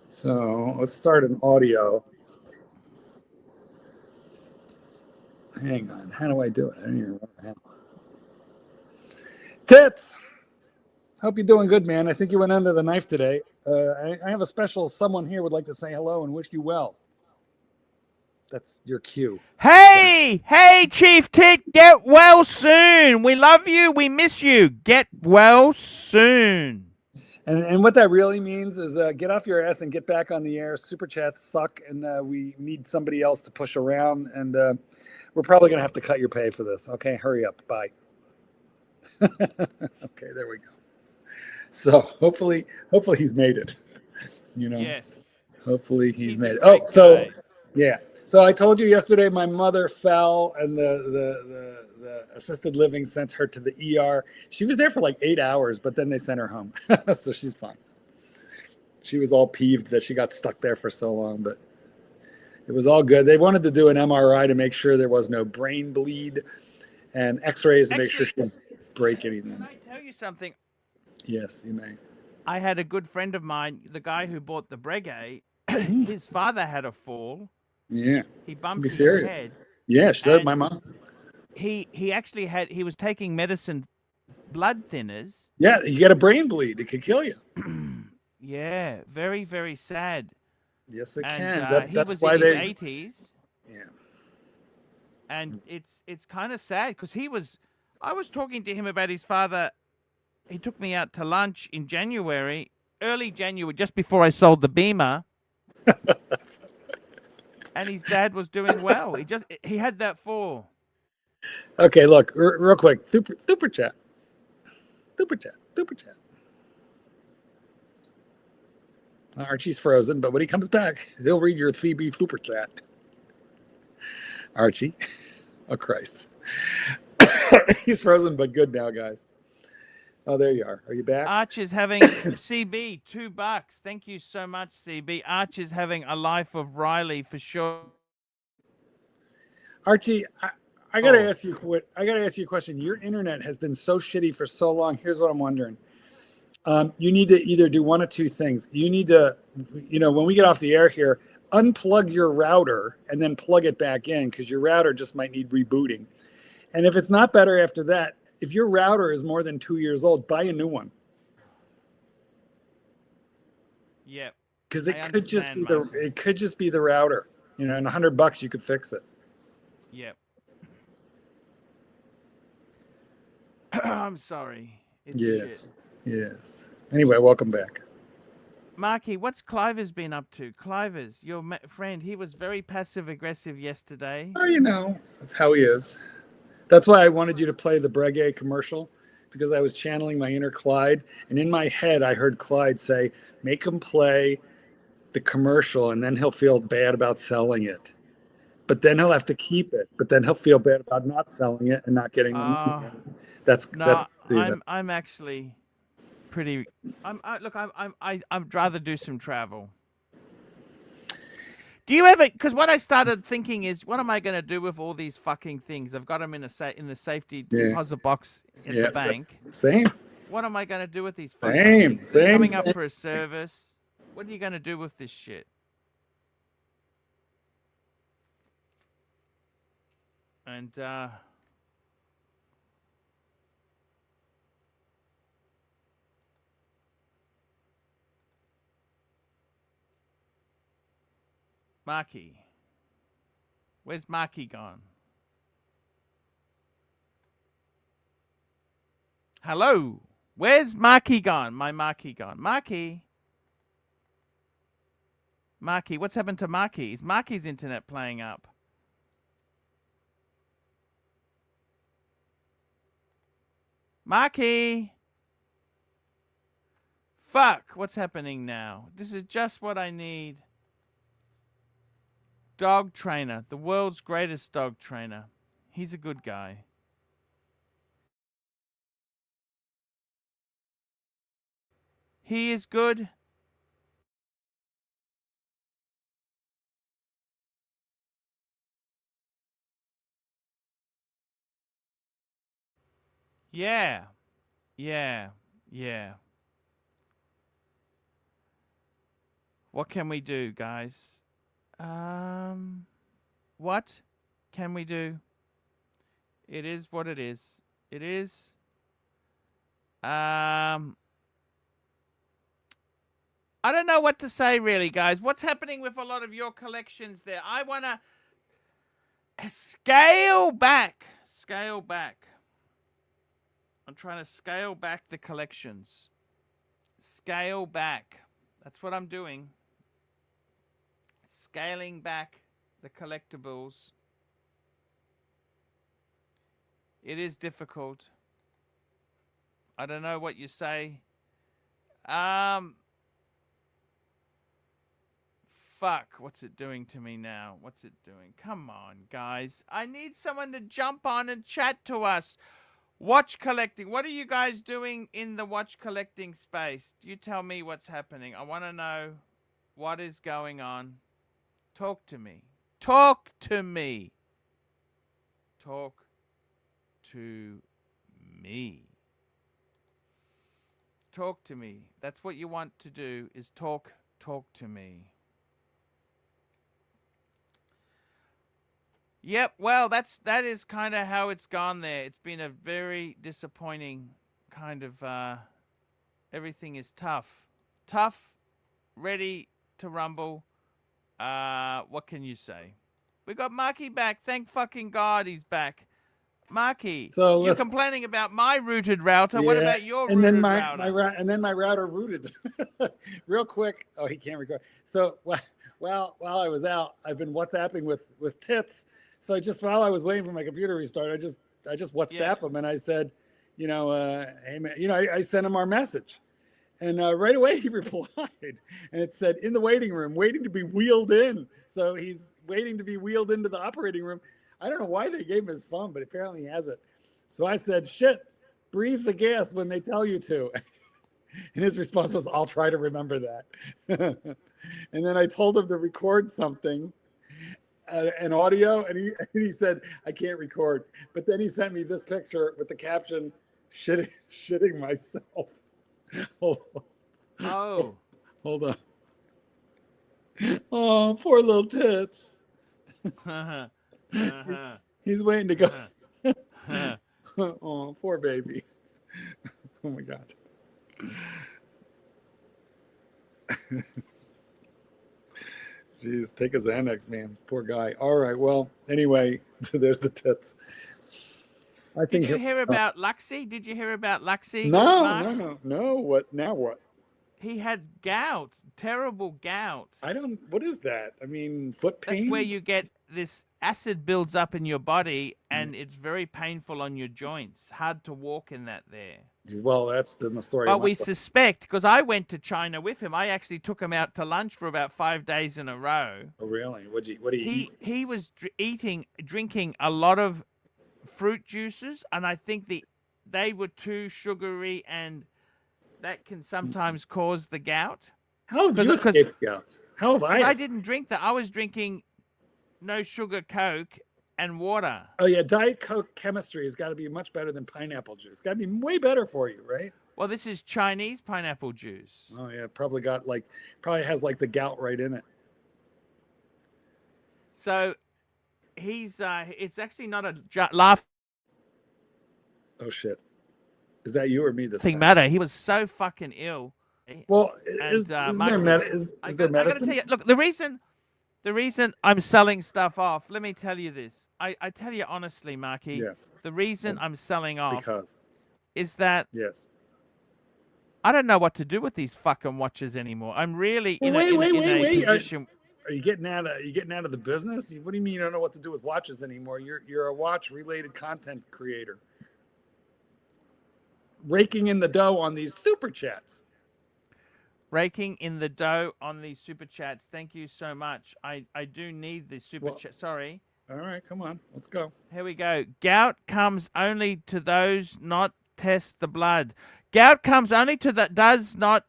So let's start an audio. Hang on. How do I do it? I don't even remember how. Tits. Hope you're doing good, man. I think you went under the knife today. I have a special someone here would like to say hello and wish you well. That's your cue. Hey, hey, Chief Tit, get well soon. We love you. We miss you. Get well soon. And what that really means is get off your ass and get back on the air. Super chats suck, and we need somebody else to push around. And we're probably going to have to cut your pay for this. Okay, hurry up. Bye. Okay, there we go. So hopefully he's made it. You know. Yes. Hopefully he's made it. a great Oh, so guy. yeah. So I told you yesterday my mother fell and the assisted living sent her to the ER. She was there for like 8 hours, but then they sent her home. So she's fine. She was all peeved that she got stuck there for so long, but it was all good. They wanted to do an MRI to make sure there was no brain bleed and x-rays to make sure she didn't break anything. Can I tell you something? Yes, you may. I had a good friend of mine, the guy who bought the Breguet, his father had a fall. Yeah. He bumped Be his serious. head. Yeah, she said And my mom. He actually he was taking medicine, blood thinners. Yeah, you get a brain bleed. It could kill you. Yeah, very, very sad. Yes, it And can. he That's was why in they. his 80s. Yeah. And it's kind of sad because I was talking to him about his father. He took me out to lunch in January, early January, just before I sold the Beamer. And his dad was doing well. He had that fall. Okay, look, real quick. Super chat. Super chat. Super chat. Archie's frozen, but when he comes back, he'll read your 3B super chat. Archie. Oh, Christ. He's frozen, but good now, guys. Oh, there you are. Are you back? Arch is having CB $2. Thank you so much, CB. Arch is having a life of Riley for sure. Archie, I gotta ask you. I gotta ask you a question. Your internet has been so shitty for so long. Here's what I'm wondering. You need to either do one of two things. You need to, when we get off the air here, unplug your router and then plug it back in because your router just might need rebooting. And if it's not better after that, if your router is more than 2 years old, buy a new one. Yep. Because it could just be the router. And $100 you could fix it. Yep. I'm sorry. It's yes. Shit. Yes. Anyway, welcome back. Marky, what's Cliver's been up to? Cliver's, your friend, he was very passive-aggressive yesterday. Oh, that's how he is. That's why I wanted you to play the Breguet commercial, because I was channeling my inner Clyde. And in my head, I heard Clyde say, make him play the commercial, and then he'll feel bad about selling it. But then he'll have to keep it. But then he'll feel bad about not selling it and not getting the money. I'm actually pretty. I'd rather do some travel. Do you ever? Because what I started thinking is, what am I going to do with all these fucking things? I've got them in the safety deposit box in the bank. Same. What am I going to do with these fucking things? They're coming up for a service. What are you going to do with this shit? And Marky. Where's Marky gone? Hello. Where's Marky gone? My Marky gone. Marky. Marky, what's happened to Marky? Is Marky's internet playing up? Marky. Fuck, what's happening now? This is just what I need. Dog trainer, the world's greatest dog trainer. He's a good guy. He is good. Yeah. Yeah. Yeah. What can we do, guys? What can we do? It is what it is. It is I don't know what to say, really, guys. What's happening with a lot of your collections there? I want to scale back. Scale back. I'm trying to scale back the collections. Scale back. That's what I'm doing. Scaling back the collectibles. It is difficult. I don't know what you say. Fuck, what's it doing to me now? What's it doing? Come on, guys. I need someone to jump on and chat to us. Watch collecting. What are you guys doing in the watch collecting space? You tell me what's happening. I want to know what is going on. Talk to me. Talk to me. Talk to me. Talk to me. That's what you want to do, is talk to me. Yep, well, that is kind of how it's gone there. It's been a very disappointing kind of everything is tough. Tough, ready to rumble. What can you say? We got Marky back. Thank fucking God he's back. Marky, So you're complaining about my rooted router. Yeah, What about your and rooted then router? and then my router rooted. Real quick. Oh, he can't record. So while I was out, I've been WhatsApping with Tits. So while I was waiting for my computer to restart, I just WhatsApp him and I said, hey man, I sent him our message, and right away he replied, and it said, in the waiting room, waiting to be wheeled in. So he's waiting to be wheeled into the operating room. I don't know why they gave him his phone, but apparently he has it. So I said, shit, breathe the gas when they tell you to. And his response was, I'll try to remember that. And then I told him to record something, an audio, and he said, I can't record. But then he sent me this picture with the caption, shitting myself. Hold on. Oh. Hold on. Oh, poor little Tits. He's waiting to go. Oh, poor baby. Oh my God. Jeez, take a Xanax, man. Poor guy. All right. Well, anyway, there's the Tits. I think. Did you hear about Luxie? Did you hear about Luxie? No. What now? What? He had gout, terrible gout. What is that? I mean, foot pain? That's where you get this acid builds up in your body, and it's very painful on your joints. Hard to walk in that there. Well, that's been the story. But we suspect, because I went to China with him. I actually took him out to lunch for about 5 days in a row. Oh, really? What did he eat? He was drinking a lot of fruit juices, and I think they were too sugary, and that can sometimes cause the gout. How have you escaped gout? How have I? I didn't drink that. I was drinking no sugar Coke and water. Oh yeah, Diet Coke chemistry has got to be much better than pineapple juice. Got to be way better for you, right? Well, this is Chinese pineapple juice. Oh yeah, probably has like the gout right in it. So he's it's actually not a laugh. Oh shit. Is that you or me this Thing time? matter. He was so fucking ill. Well, is there medicine? I gotta tell you, look, the reason I'm selling stuff off, let me tell you this. I tell you honestly, Marky. Yes. The reason I'm selling off because is that I don't know what to do with these fucking watches anymore. I'm really in a position. Are you getting out of the business? What do you mean you don't know what to do with watches anymore? You're a watch related content creator. Raking in the dough on these super chats. Raking in the dough on these super chats. Thank you so much. I do need the super chat. Sorry. All right, come on. Let's go. Here we go. Gout comes only to those not test the blood. Gout comes only to that does not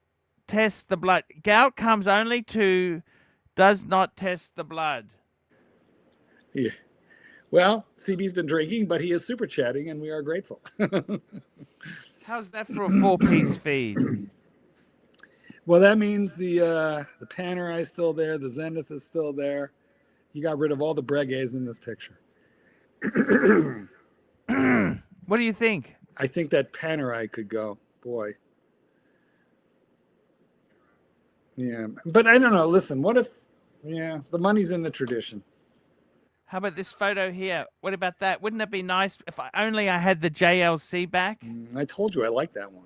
test the blood. Gout comes only to does not test the blood. Yeah. Well, CB's been drinking, but he is super chatting, and we are grateful. How's that for a 4-piece feed? Well, that means the Panerai is still there. The Zenith is still there. You got rid of all the Breguets in this picture. What do you think? I think that Panerai could go. boy. Yeah, but I don't know. Listen, what if? Yeah, the money's in the tradition. How about this photo here? What about that? Wouldn't it be nice if only I had the JLC back? I told you I like that one.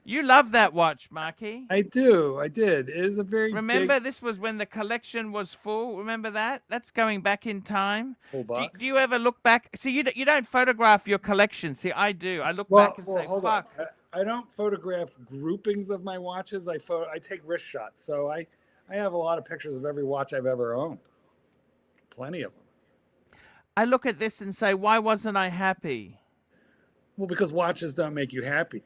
You love that watch, Marky. I do. I did. It is a very Remember, big this was when the collection was full. Remember that? That's going back in time. full box. Do you ever look back? See, you don't photograph your collection. See, I do. I look back and say, hold fuck. on. I don't photograph groupings of my watches. I take wrist shots. So I have a lot of pictures of every watch I've ever owned. Plenty of them. I look at this and say, why wasn't I happy? Well, because watches don't make you happy.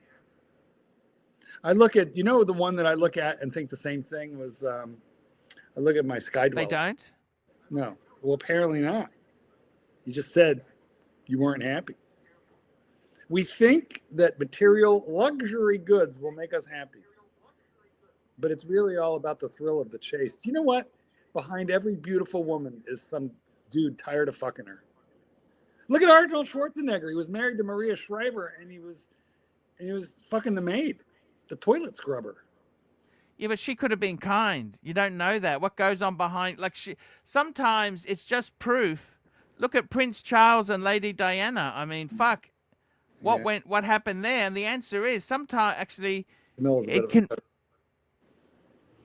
I look at, the one that I look at and think the same thing was, I look at my Sky Dweller. They don't? No. Well, apparently not. You just said you weren't happy. We think that material luxury goods will make us happy. But it's really all about the thrill of the chase. Do you know what? Behind every beautiful woman is some dude tired of fucking her. Look at Arnold Schwarzenegger. He was married to Maria Shriver, and he was fucking the maid, the toilet scrubber. Yeah, but she could have been kind. You don't know that. What goes on behind? Sometimes it's just proof. Look at Prince Charles and Lady Diana. I mean, fuck. What happened there? And the answer is sometimes actually it can.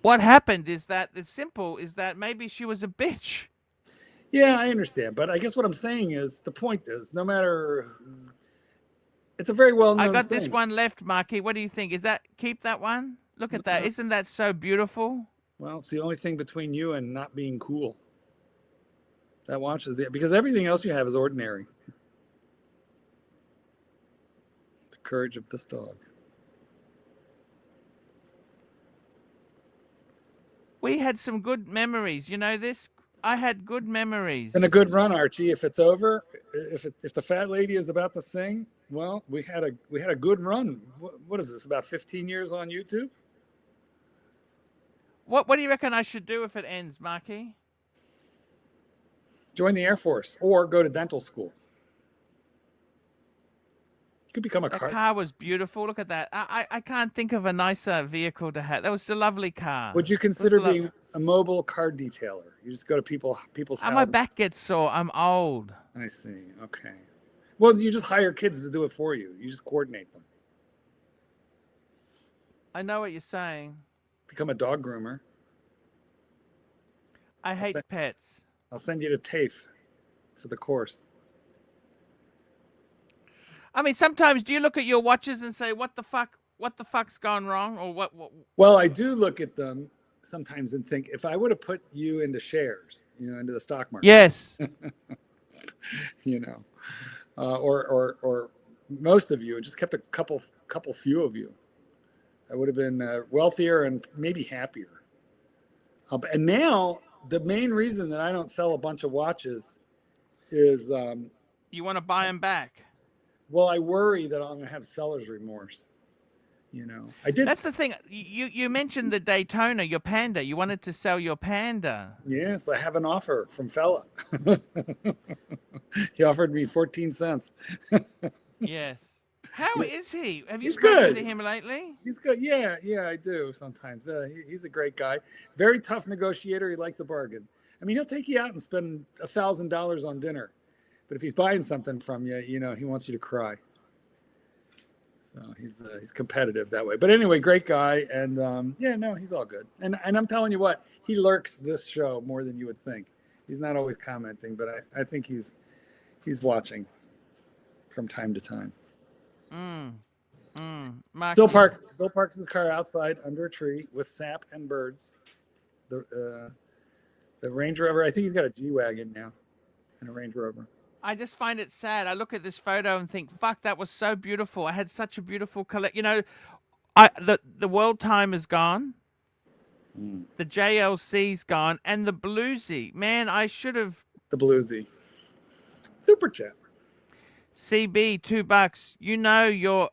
What happened is that it's simple. Is that maybe she was a bitch. Yeah, I understand. But I guess what I'm saying is the point is no matter. It's a very well-known I got thing. this one left, Marky. What do you think? Keep that one? Look at that. Isn't that so beautiful? Well, it's the only thing between you and not being cool. That watch is it. Because everything else you have is ordinary. The courage of this dog. We had some good memories. You know this? I had good memories. And a good run, Archie. If it's over, if the fat lady is about to sing, well, we had a good run. What is this? About 15 years on YouTube? What do you reckon I should do if it ends, Marky? Join the Air Force or go to dental school. You could become a car. The car was beautiful. Look at that. I can't think of a nicer vehicle to have. That was a lovely car. Would you consider being a mobile car detailer? You just go to people's houses. My back gets sore. I'm old. I see. Okay. Well, you just hire kids to do it for you. You just coordinate them. I know what you're saying. Become a dog groomer. I hate pets. I'll send you to TAFE for the course. I mean, sometimes do you look at your watches and say, what the fuck's gone wrong? Or what? Well, I do look at them sometimes and think, if I would have put you into shares, into the stock market. Yes. Or most of you, and just kept a couple few of you, I would have been wealthier and maybe happier. And now the main reason that I don't sell a bunch of watches is you want to buy them back. Well, I worry that I'm going to have seller's remorse. I did. That's the thing. You mentioned the Daytona, your Panda. You wanted to sell your Panda. Yes, I have an offer from fella. He offered me 14 cents. Yes. How is he? Have you He's spoken good. to him lately? He's good. Yeah, I do sometimes. He's a great guy. Very tough negotiator. He likes a bargain. I mean, he'll take you out and spend $1,000 on dinner. But if he's buying something from you, he wants you to cry. So he's competitive that way. But anyway, great guy. And he's all good. And I'm telling you what, he lurks this show more than you would think. He's not always commenting, but I think he's watching from time to time. Still parks his car outside under a tree with sap and birds. The Range Rover, I think he's got a G-Wagon now and a Range Rover. I just find it sad. I look at this photo and think, fuck, that was so beautiful. I had such a beautiful collection. The World Time is gone. The JLC's gone. And the Bluesy. Man, I should have... The Bluesy. Super chat. CB, $2. Your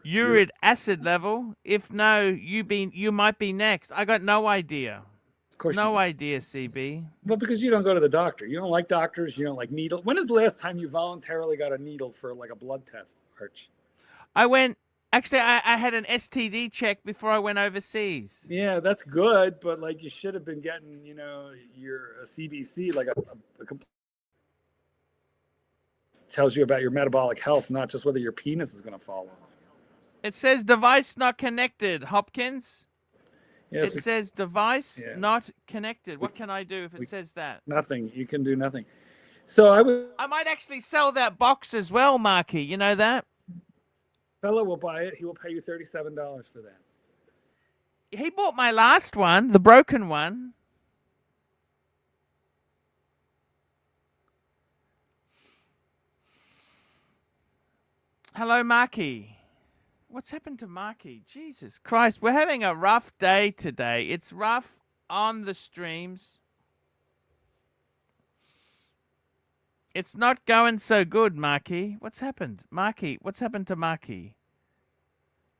uric acid level. If no, you might be next. I got no idea. Of course. No idea, CB. Well, because you don't go to the doctor. You don't like doctors. You don't like needles. When is the last time you voluntarily got a needle for like a blood test, Arch? I went. Actually, I had an STD check before I went overseas. Yeah, that's good, but like you should have been getting, you know, your CBC, like tells you about your metabolic health, not just whether your penis is going to fall off. It says device not connected, Hopkins. Yes, It says device Yeah. not connected. What can I do if it says that? nothing. You can do nothing. So I might actually sell that box as well, Marky. You know that? Fella will buy it. He will pay you $37 for that. He bought my last one, the broken one. Hello, Marky. What's happened to Marky? Jesus Christ, we're having a rough day today. It's rough on the streams. It's not going so good, Marky. What's happened? Marky, what's happened to Marky?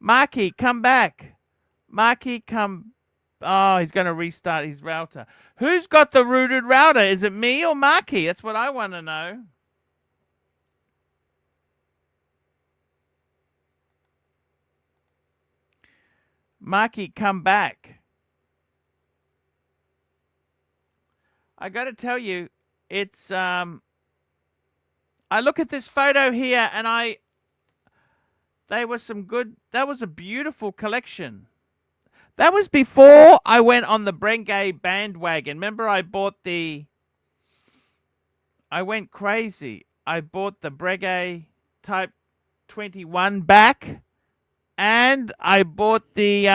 Marky, come back. Marky, come. Oh, he's going to restart his router. Who's got the rooted router? Is it me or Marky? That's what I want to know. Marky, come back. I got to tell you, it's I look at this photo here and that was a beautiful collection. That was before I went on the Brengay bandwagon. Remember I went crazy. I bought the Brengay Type 21 back and I bought the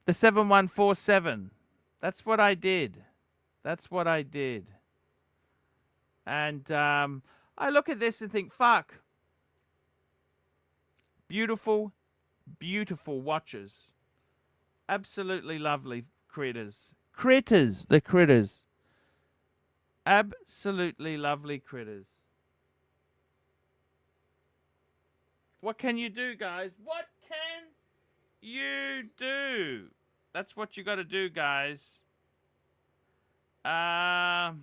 7147. That's what I did. And I look at this and think, fuck. Beautiful, beautiful watches. Absolutely lovely critters. The critters. Absolutely lovely critters. What can you do, guys? What can you do? That's what you got to do, guys. Yeah.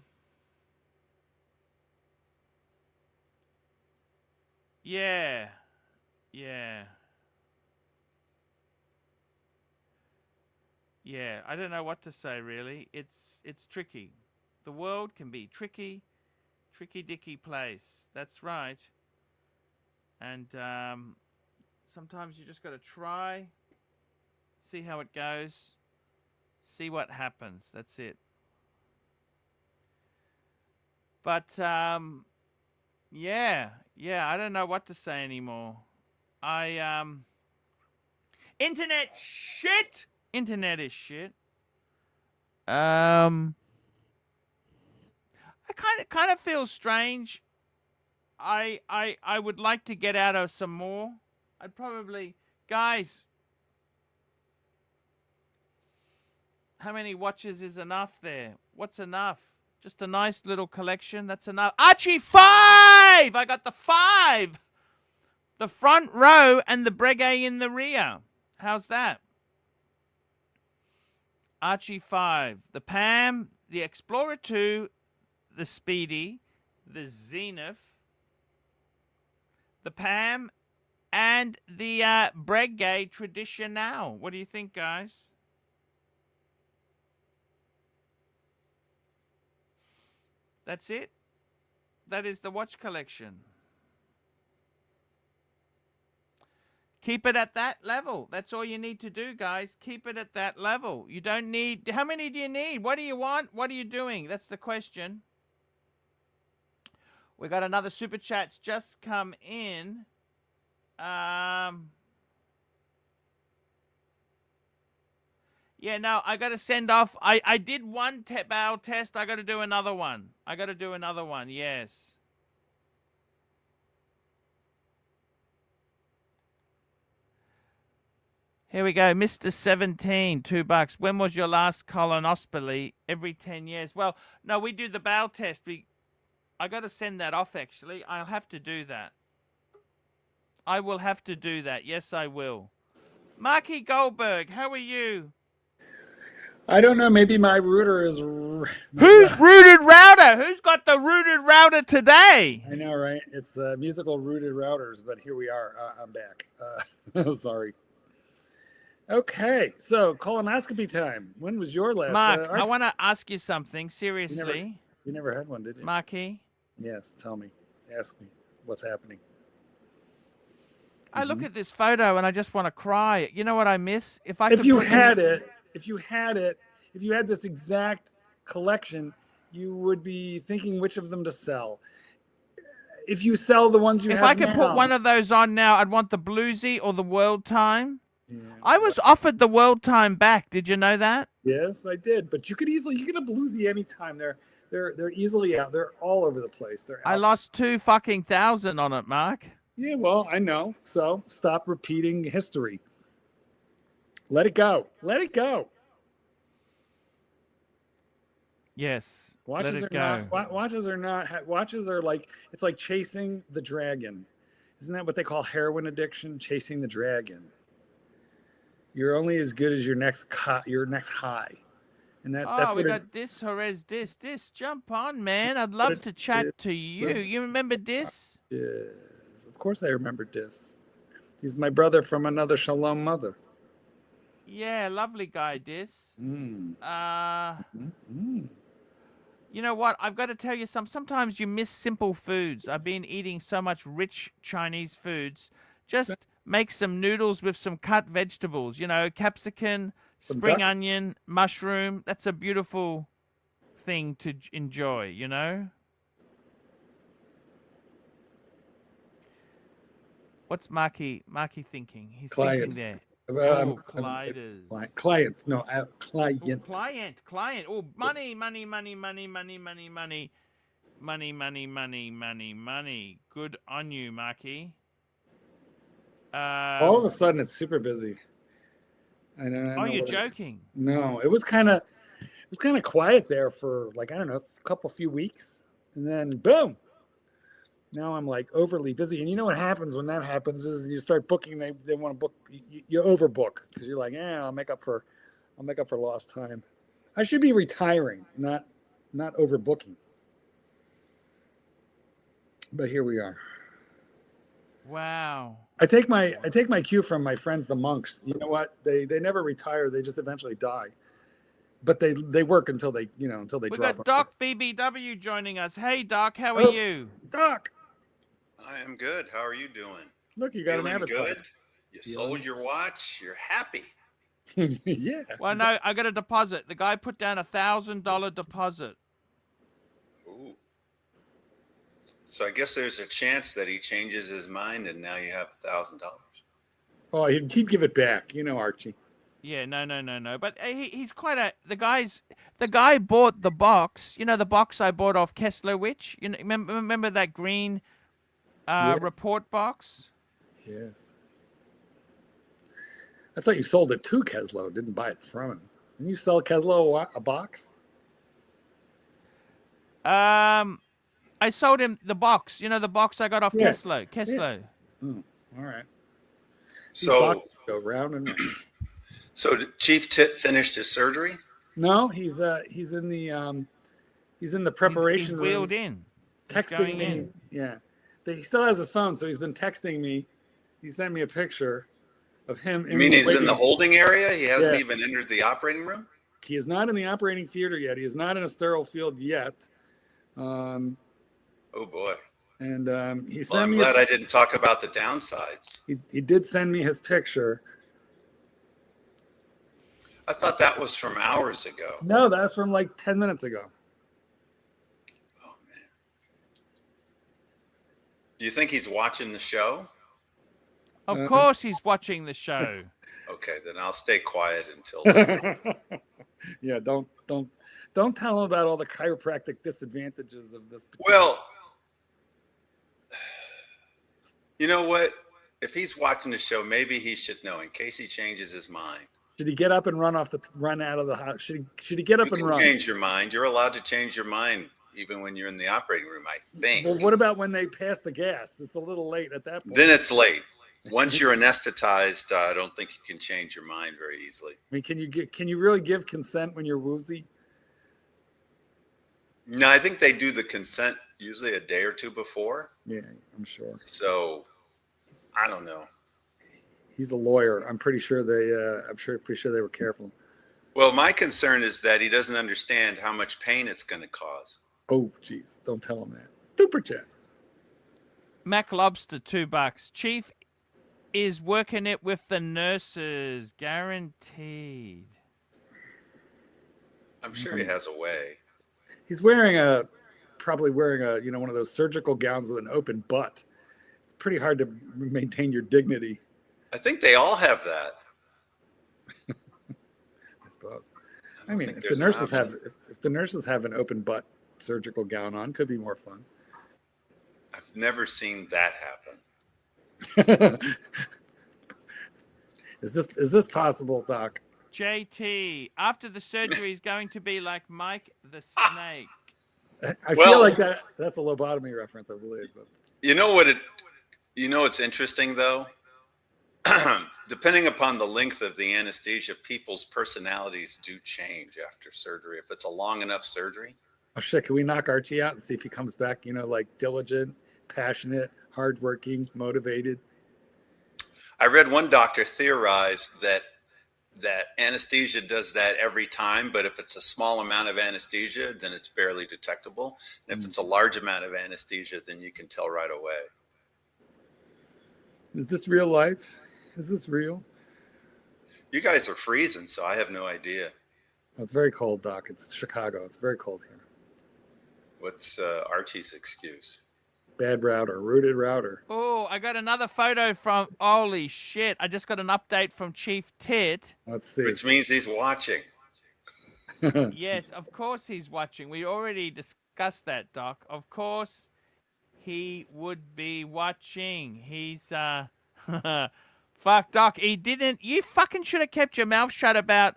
Yeah, I don't know what to say, really. It's tricky. The world can be tricky dicky place. That's right. And sometimes you just got to try, see how it goes, see what happens. That's it. But yeah, I don't know what to say anymore. Internet shit. Internet is shit. I kind of feel strange. I would like to get out of some more. I'd probably, guys. How many watches is enough there? What's enough? Just a nice little collection. That's enough. Archie 5! I got the 5. The front row and the Breguet in the rear. How's that? Archie 5. The Pam, the Explorer 2, the Speedy, the Zenith, the Pam, and the Breguet Traditional. What do you think, guys? That's it. That is the watch collection. Keep it at that level. That's all you need to do, guys. Keep it at that level. You don't need... How many do you need? What do you want? What are you doing? That's the question. We got another super chat's just come in. Yeah, no, I got to send off. I did one bow test. I got to do another one. Yes. Here we go. Mr. 17, $2. When was your last colonoscopy? Every 10 years. Well, no, we do the bowel test. I got to send that off, actually. I'll have to do that. I will have to do that. Yes, I will. Marky Goldberg, how are you? I don't know. Maybe my router is. Who's rooted router? Who's got the rooted router today? I know, right? It's musical rooted routers, but here we are. I'm back. Sorry. Okay, so colonoscopy time. When was your last? Mark, I want to ask you something You never, seriously. you never had one, did you? Marky, Yes. Tell me. Ask me. What's happening? I look at this photo and I just want to cry. You know what I miss? If you had this exact collection, you would be thinking which of them to sell. If you sell the ones you have If I could now, put one of those on now, I'd want the Bluesy or the World Time. Yeah. I was offered the World Time back. Did you know that? Yes, I did. But you get a Bluesy anytime. They're easily out. They're all over the place. I lost 2,000 on it, Mark. Yeah, well, I know. So stop repeating history. Let it go. Let it go. Yes. Watches let it are go. not. Watches are not. Watches are like, it's like chasing the dragon. Isn't that what they call heroin addiction? Chasing the dragon. You're only as good as your next high, and that's we what got this, Jerez, this. Jump on, man. I'd love to chat to you. You remember this? Yes, of course I remember this. He's my brother from another Shalom mother. Yeah, lovely guy, this. Mm. You know what? I've got to tell you sometimes you miss simple foods. I've been eating so much rich Chinese foods. Just make some noodles with some cut vegetables, capsicum, spring onion, mushroom. That's a beautiful thing to enjoy, What's Marky thinking? He's thinking there. Client. No, client. Client. Oh, money. Good on you, Marky. All of a sudden, it's super busy. I don't know. You're joking? No, it was kind of quiet there for a few weeks, and then boom. Now I'm like overly busy, and you know what happens when that happens is you start booking. They want to book. You overbook because you're like, I'll make up for lost time. I should be retiring, not overbooking. But here we are. Wow. I take my cue from my friends, the monks. You know what? They never retire. They just eventually die. But they work until they drop. We got Doc BBW joining us. Hey, Doc, how are you? Doc. I am good. How are you doing? Look, you got Feeling an avatar. good? You sold your watch. You're happy. Yeah. Well, no, I got a deposit. The guy put down $1,000 deposit. Ooh. So I guess there's a chance that he changes his mind and now you have $1,000. Oh, he'd give it back. Archie. Yeah, no. But he's quite the guy bought the box. The box I bought off Kessler Witch. Remember that green report box? Yes. I thought you sold it to Keslow, didn't buy it from him. Didn't you sell Keslow a box? I sold him the box. The box I got off Kessler. Yeah. All right. So go round and round. So did Chief Tit finished his surgery? No, he's in the preparation he's room. wheeled in. Texting me. In. Yeah. He still has his phone, so he's been texting me. He sent me a picture of him. You mean he's in the holding area? He hasn't even entered the operating room? He is not in the operating theater yet. He is not in a sterile field yet. Oh boy. And he sent I'm me. glad I didn't talk about the downsides. He did send me his picture. I thought that was from hours ago. No, that's from like 10 minutes ago. Oh man. Do you think he's watching the show? Of course he's watching the show. Okay, then I'll stay quiet until then. Yeah, don't tell him about all the chiropractic disadvantages of this. Well, you know what? If he's watching the show, maybe he should know in case he changes his mind. Should he get up and run out of the house? Should he get up and run? Change your mind. You're allowed to change your mind even when you're in the operating room, I think. Well, what about when they pass the gas? It's a little late at that point. Then it's late. Once you're anesthetized, I don't think you can change your mind very easily. I mean, can you really give consent when you're woozy? No, I think they do the consent usually a day or two before. Yeah, I'm sure. So I don't know. He's a lawyer. I'm pretty sure pretty sure they were careful. Well, my concern is that he doesn't understand how much pain it's going to cause. Oh, geez, don't tell him that. Super chat. Mac Lobster, $2. Chief is working it with the nurses, guaranteed. I'm sure he has a way. He's probably wearing one of those surgical gowns with an open butt. It's pretty hard to maintain your dignity. I think they all have that. I suppose. I mean, if the nurses have an open butt surgical gown on, could be more fun. I've never seen that happen. Is this possible, Doc? JT, after the surgery is going to be like Mike the Snake. I feel like that's a lobotomy reference, I believe. But. You know what's interesting though? Depending upon the length of the anesthesia, people's personalities do change after surgery. If it's a long enough surgery. Oh shit, can we knock Archie out and see if he comes back, like diligent, passionate, hardworking, motivated? I read one doctor theorize that anesthesia does that every time, but if it's a small amount of anesthesia, then it's barely detectable. And if it's a large amount of anesthesia, then you can tell right away. Is this real life? Is this real? You guys are freezing, so I have no idea. Oh, it's very cold, Doc. It's Chicago. It's very cold here. What's Archie's excuse? Bad router, rooted router. Oh, I got another photo from, holy shit. I just got an update from Chief Tit. Let's see. Which means he's watching. Yes, of course he's watching. We already discussed that, Doc. Of course he would be watching. He's, fuck, Doc, he didn't. You fucking should have kept your mouth shut about,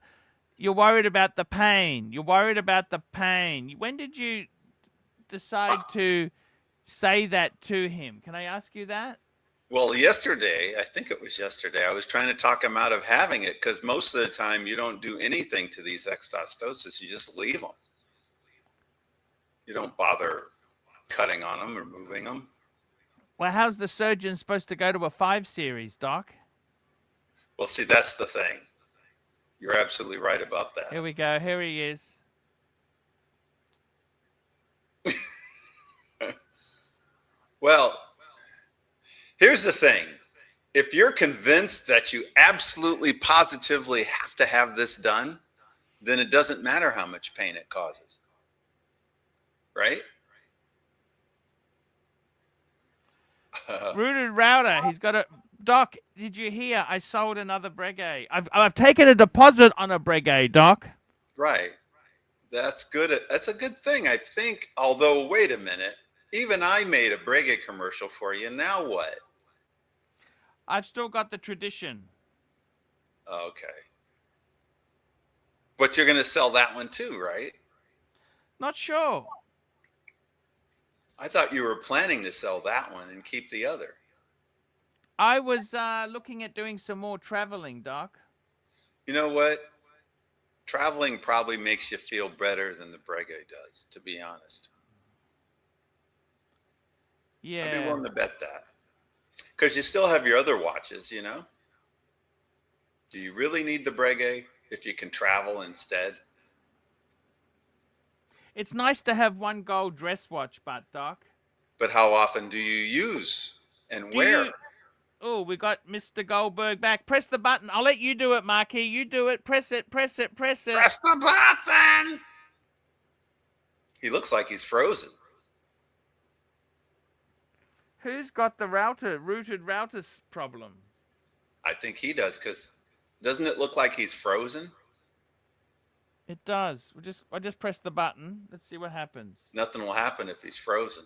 you're worried about the pain. You're worried about the pain. When did you decide to say that to him? Can I ask you that? Well, yesterday, I think it was yesterday, I was trying to talk him out of having it because most of the time you don't do anything to these exostosis. You just leave them. You don't bother cutting on them or moving them. Well, how's the surgeon supposed to go to a 5 series, Doc? Well, see, that's the thing. You're absolutely right about that. Here we go. Here he is. Well, here's the thing. If you're convinced that you absolutely positively have to have this done, then it doesn't matter how much pain it causes. Right? Rooted router. He's got a... Doc, did you hear? I sold another Breguet. I've taken a deposit on a Breguet, Doc. Right. That's good. That's a good thing, I think. Although, wait a minute. Even I made a Breguet commercial for you. Now what? I've still got the tradition. Okay. But you're going to sell that one too, right? Not sure. I thought you were planning to sell that one and keep the other. I was looking at doing some more traveling, Doc. You know what? Traveling probably makes you feel better than the Breguet does, to be honest. Yeah. I'd be willing to bet that. Because you still have your other watches, you know? Do you really need the Breguet if you can travel instead? It's nice to have one gold dress watch, but Doc. But how often do you use and wear? Oh, we got Mr. Goldberg back. Press the button. I'll let you do it, Marky. You do it. Press it, press it, press it. Press the button! He looks like he's frozen. Who's got the rooted router problem? I think he does, because doesn't it look like he's frozen? It does. I just press the button. Let's see what happens. Nothing will happen if he's frozen.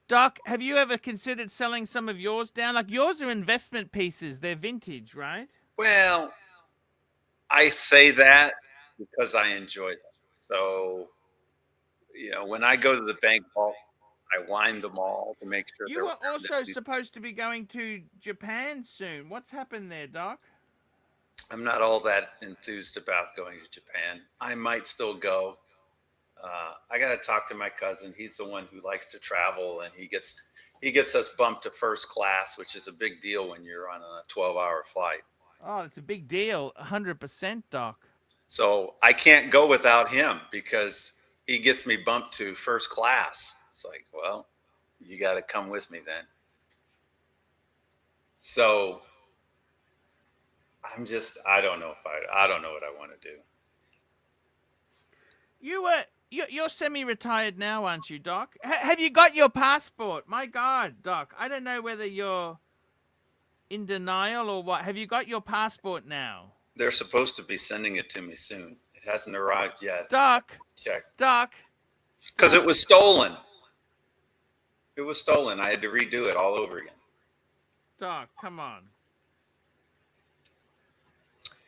Doc, have you ever considered selling some of yours down? Like, yours are investment pieces. They're vintage, right? Well, I say that because I enjoy them. So when I go to the bank vault, I wind them all to make sure You they're were also these- supposed to be going to Japan soon. What's happened there, Doc? I'm not all that enthused about going to Japan. I might still go. I got to talk to my cousin. He's the one who likes to travel, and he gets us bumped to first class, which is a big deal when you're on a 12-hour flight. Oh, it's a big deal. 100%, Doc. So I can't go without him because he gets me bumped to first class. It's like, well, you got to come with me then. So I don't know I don't know what I want to do. You're semi-retired now, aren't you, Doc? Have you got your passport? My God, Doc, I don't know whether you're in denial or what. Have you got your passport now? They're supposed to be sending it to me soon. It hasn't arrived yet. Doc, Check. Doc. Because it was stolen. It was stolen. I had to redo it all over again. Doc, come on.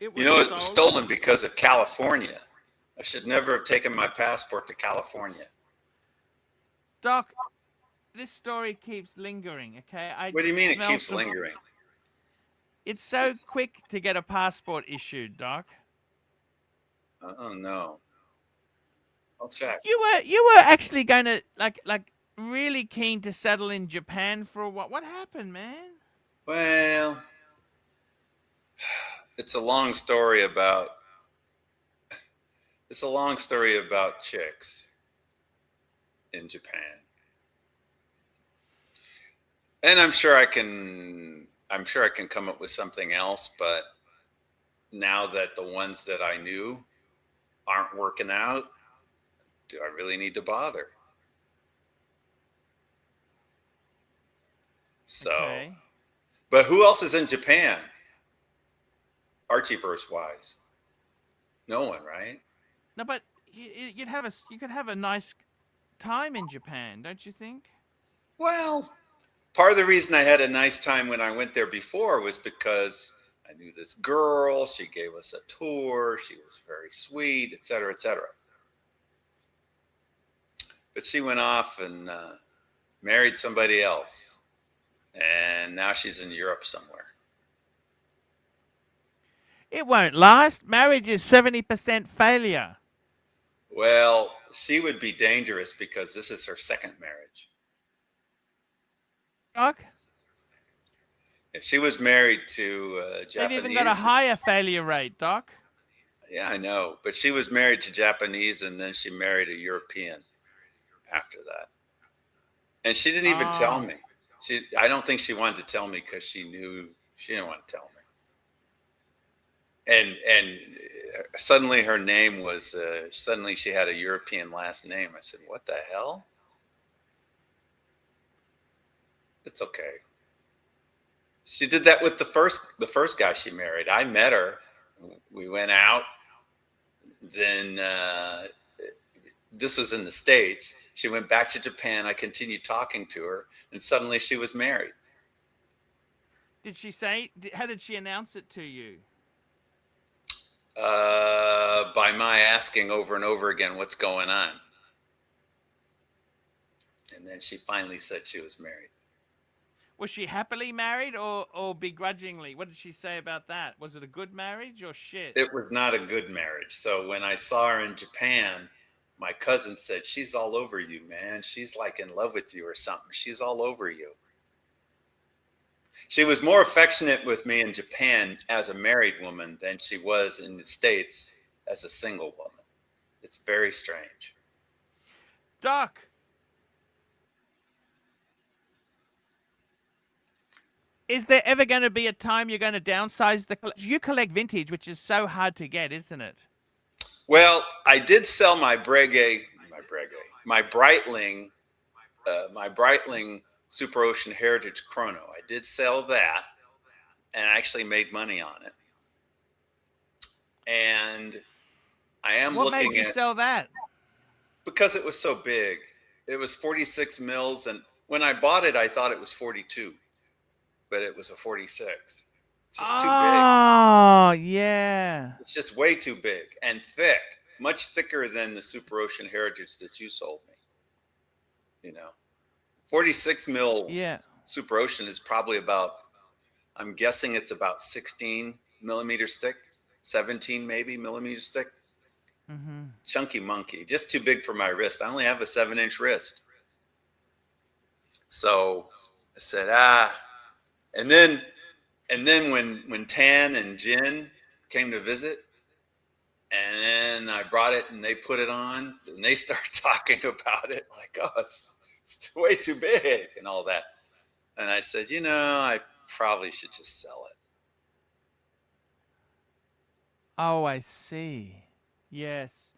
It was stolen because of California. I should never have taken my passport to California. Doc, this story keeps lingering, okay? What do you mean it keeps lingering? It's so quick to get a passport issued, Doc. Oh no. I'll check. You were actually going to like really keen to settle in Japan for a while. What happened, man? Well, it's a long story about chicks in Japan. And I'm sure I can come up with something else, but now that the ones that I knew aren't working out, do I really need to bother? So, Okay. But who else is in Japan? Archie verse wise. No one, right? No, but you could have a nice time in Japan, don't you think? Well, part of the reason I had a nice time when I went there before was because I knew this girl. She gave us a tour. She was very sweet, et cetera, et cetera. But she went off and married somebody else. And now she's in Europe somewhere. It won't last. Marriage is 70% failure. Well, she would be dangerous because this is her second marriage. Doc, If she was married to Japanese, they've even got a higher failure rate, Doc. yeah, I know, but she was married to Japanese, and then she married a European after that. And she didn't even tell me. I don't think she wanted to tell me because she knew she didn't want to tell me. And suddenly her name was suddenly she had a European last name. I said, "What the hell?" It's okay. She did that with the first guy she married. I met her. We went out. Then this was in the States. She went back to Japan. I continued talking to her, and suddenly she was married. Did she say? How did she announce it to you? By my asking over and over again what's going on. And then she finally said she was married. Was she happily married or begrudgingly? What did she say about that? Was it a good marriage or shit? It was not a good marriage. So when I saw her in Japan, my cousin said, "She's all over you, man. She's like in love with you or something. She's all over you." She was more affectionate with me in Japan as a married woman than she was in the States as a single woman. It's very strange. Doc, is there ever going to be a time you're going to downsize you collect vintage, which is so hard to get, isn't it? Well, I did sell my Breguet, my Breitling Super Ocean Heritage Chrono. I did sell that and actually made money on it. And I am what looking made you sell that? Because it was so big. It was 46 mils, and when I bought it, I thought it was 42, but it was a 46. It's just too big. Oh, yeah. It's just way too big and thick. much thicker than the Super Ocean Heritage that you sold me. You know, 46 mil Yeah. Super Ocean is probably about, I'm guessing it's about 16 millimeters thick, 17 maybe millimeters thick. Mm-hmm. Chunky monkey, just too big for my wrist. I only have a 7-inch wrist. So I said, and then when Tan and Jin came to visit, and then I brought it and they put it on and they start talking about it like, oh, it's way too big and all that. And I said, you know, I probably should just sell it. Oh, I see. Yes.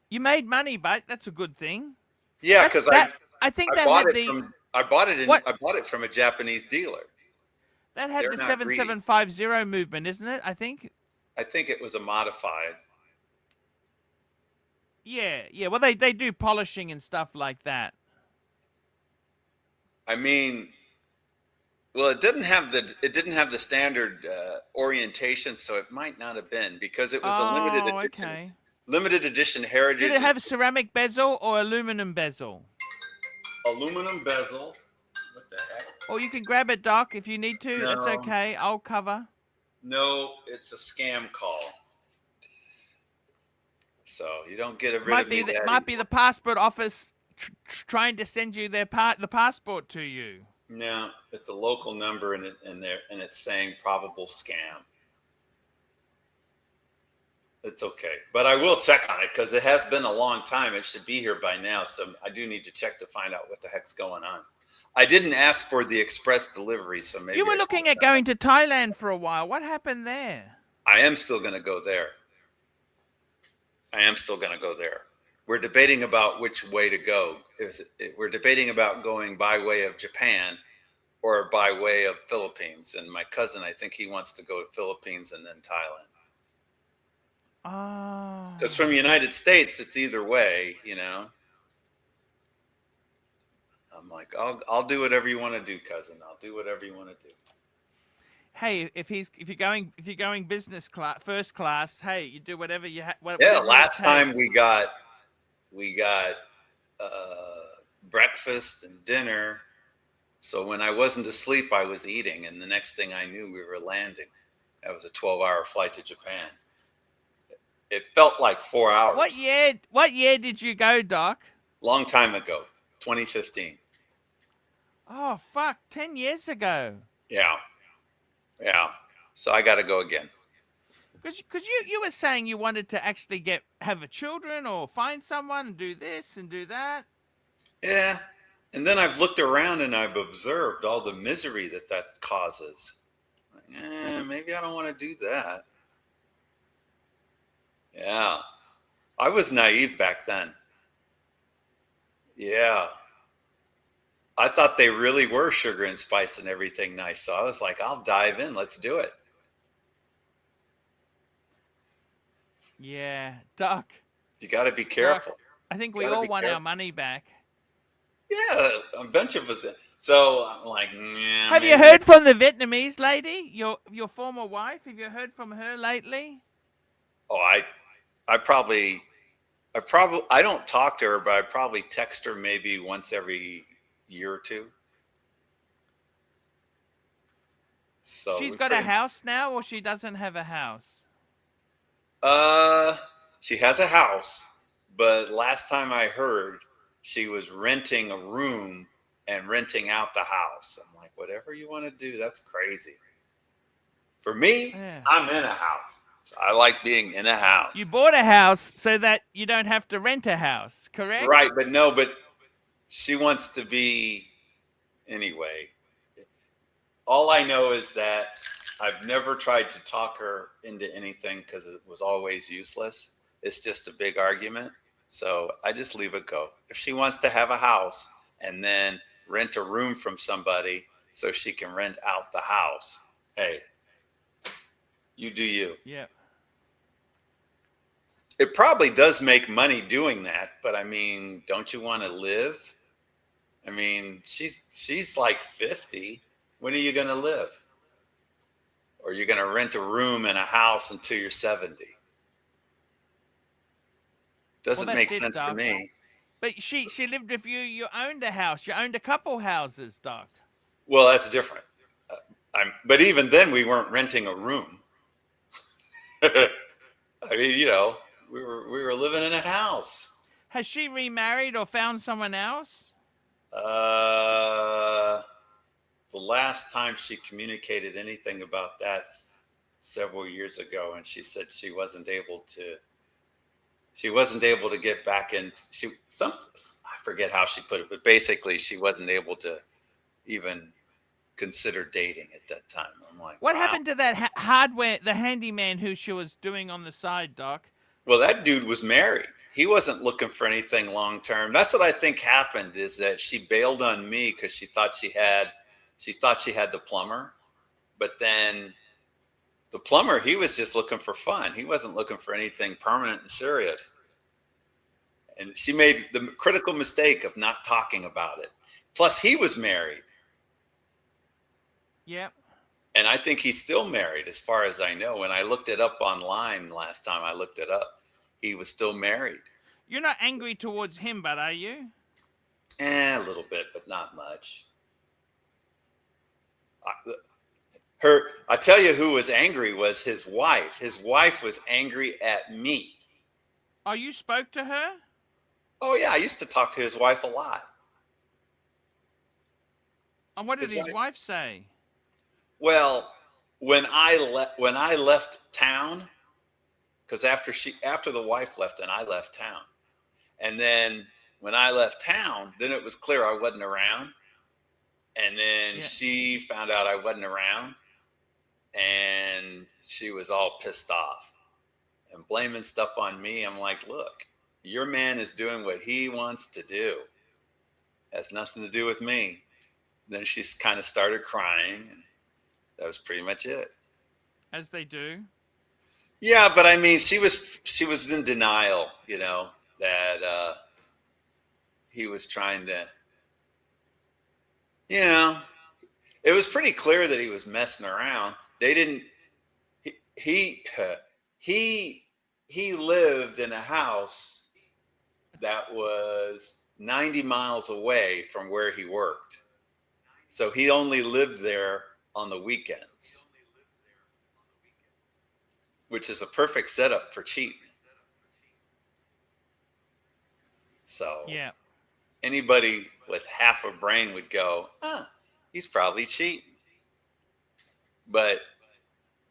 You made money, but that's a good thing. Yeah, That's- because I think I that bought had it the from I bought it from a Japanese dealer. that had they're the not greedy. 7750 movement, isn't it? I think. I think it was a modified. Yeah, yeah. Well, they do polishing and stuff like that. I mean, well, it didn't have the standard orientation, so it might not have been, because it was a limited edition. Okay. Limited edition heritage. Did it have ceramic bezel or aluminum bezel? Aluminum bezel. What the heck? Or you can grab it, Doc, if you need to. No. That's okay. I'll cover. No, it's a scam call. So you don't get rid of Might me. be the passport office trying to send you the passport to you. No, it's a local number, and it's saying probable scam. It's okay, but I will check on it because it has been a long time. It should be here by now, so I do need to check to find out what the heck's going on. I didn't ask for the express delivery, so maybe You were looking at going to Thailand for a while. What happened there? I am still going to go there. We're debating about which way to go. We're debating about going by way of Japan or by way of Philippines. And my cousin, I think he wants to go to Philippines and then Thailand. Oh. Because from the United States, it's either way, you know. I'm like, I'll do whatever you want to do, cousin. I'll do whatever you want to do. Hey, if you're going business class, first class, hey, you do whatever you Yeah, last time we got breakfast and dinner. So when I wasn't asleep, I was eating, and the next thing I knew, we were landing. That was a 12-hour flight to Japan. It felt like 4 hours. What year did you go, Doc? Long time ago, 2015. Oh fuck, 10 years ago. Yeah. So I got to go again. Because you were saying you wanted to actually have a children or find someone and do this and do that. Yeah. And then I've looked around and I've observed all the misery that causes. Like, maybe I don't want to do that. Yeah. I was naive back then. Yeah. I thought they really were sugar and spice and everything nice. So I was like, I'll dive in. Let's do it. Yeah, Doc. You got to be careful. Doc, I think we all want our money back. Yeah, a bunch of us. So I'm like, yeah. Have you heard from the Vietnamese lady, your former wife? Have you heard from her lately? Oh, I don't talk to her, but I probably text her maybe once every year or two. So she's got a house now, or she doesn't have a house? She has a house, but last time I heard, she was renting a room and renting out the house. I'm like, whatever you want to do, that's crazy. For me, yeah. I'm in a house. So I like being in a house. You bought a house so that you don't have to rent a house, correct? Right, but she wants to be, anyway. All I know is that I've never tried to talk her into anything because it was always useless. It's just a big argument. So I just leave it go. If she wants to have a house and then rent a room from somebody so she can rent out the house, hey, you do you. Yeah. It probably does make money doing that, but I mean, don't you want to live? I mean, she's like 50. When are you going to live? Or you're going to rent a room in a house until you're 70? Doesn't that's make it, sense to Doc. me. But she lived with you. You owned a house. You owned a couple houses, Doc. Well, that's different. But even then, we weren't renting a room. I mean, you know, we were living in a house. Has she remarried or found someone else? The last time she communicated anything about that several years ago, and she said she wasn't able to get back in. I forget how she put it, but basically she wasn't able to even consider dating at that time. I'm like, What wow. happened to that hardware, the handyman who she was doing on the side, Doc? Well, that dude was married. He wasn't looking for anything long term. That's what I think happened, is that she bailed on me because she thought she had the plumber, but then the plumber, he was just looking for fun. He wasn't looking for anything permanent and serious. And she made the critical mistake of not talking about it. Plus, he was married. Yep. And I think he's still married, as far as I know. When I looked it up online last time I looked it up, he was still married. You're not angry towards him, but are you? A little bit, but not much. I tell you who was angry was his wife. His wife was angry at me. Oh, you spoke to her? Oh yeah, I used to talk to his wife a lot. And what did his wife say? Well, when I left town, because after the wife left, then I left town, and then when I left town, then it was clear I wasn't around, and then she found out I wasn't around, and she was all pissed off and blaming stuff on me. I'm like, look, your man is doing what he wants to do. Has nothing to do with me. Then she kind of started crying, and that was pretty much it. As they do. Yeah, but I mean, she was in denial, you know, that he was trying to, you know, it was pretty clear that he was messing around. They didn't. He lived in a house that was 90 miles away from where he worked. So he only lived there on the weekends, which is a perfect setup for cheating. So yeah, anybody with half a brain would go, he's probably cheating. But,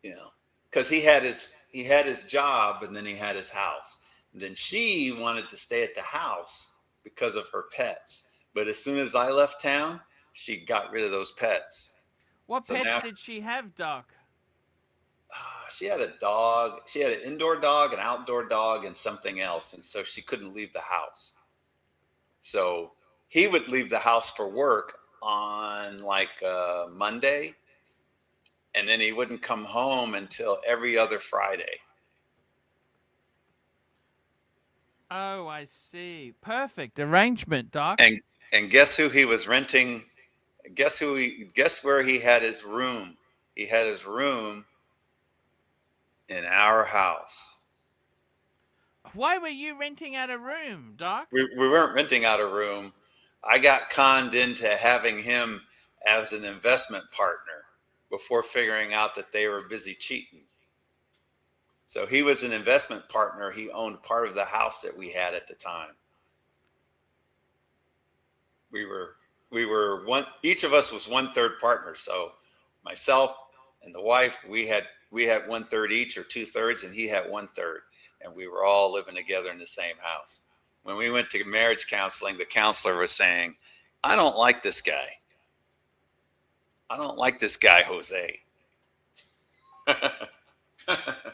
you know, because he had his job and then he had his house. And then she wanted to stay at the house because of her pets. But as soon as I left town, she got rid of those pets. What pets did she have, Doc? She had a dog. She had an indoor dog, an outdoor dog, and something else. And so she couldn't leave the house. So he would leave the house for work on like Monday. And then he wouldn't come home until every other Friday. Oh, I see. Perfect arrangement, Doc. And guess who he was renting? Guess where he had his room? He had his room in our house. Why were you renting out a room, Doc? We weren't renting out a room. I got conned into having him as an investment partner before figuring out that they were busy cheating. So he was an investment partner. He owned part of the house that we had at the time. We were one, each of us was 1/3 partner. So myself and the wife, we had 1/3 each, or 2/3, and he had 1/3. And we were all living together in the same house. When we went to marriage counseling, the counselor was saying, I don't like this guy. I don't like this guy, Jose.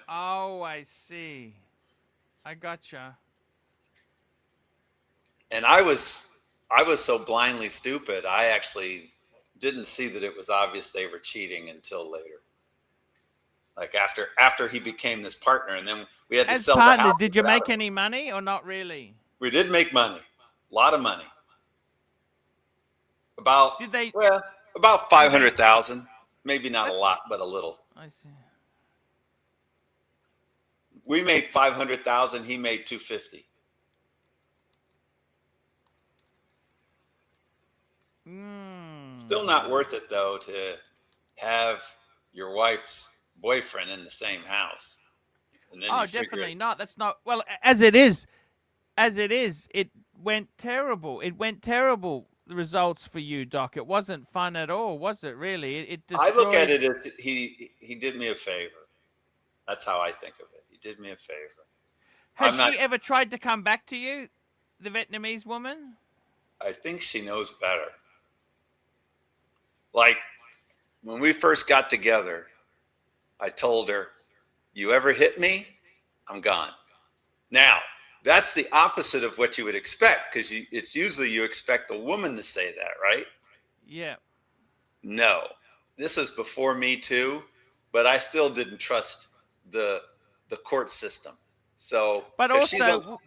Oh, I see. I gotcha. And I was so blindly stupid, I actually didn't see that it was obvious they were cheating until later. Like after he became this partner, and then we had to sell the house. Did you make any money or not really? We did make money, a lot of money. About 500,000, maybe not a lot, but a little. I see. We made 500,000. He made 250. Still not worth it, though, to have your wife's boyfriend in the same house. And then Oh, you figure definitely not. That's not, well, as it is, it went terrible. It went terrible, the results for you, Doc. It wasn't fun at all, was it, really? It I look at destroyed. it as he did me a favor. That's how I think of it. He did me a favor. Has I'm not. she ever tried to come back to you, the Vietnamese woman? I think she knows better. Like when we first got together, I told her, "You ever hit me, I'm gone." Now, that's the opposite of what you would expect, because it's usually you expect a woman to say that, right? Yeah. No, this is before Me Too, but I still didn't trust the court system. So, But 'cause she's also,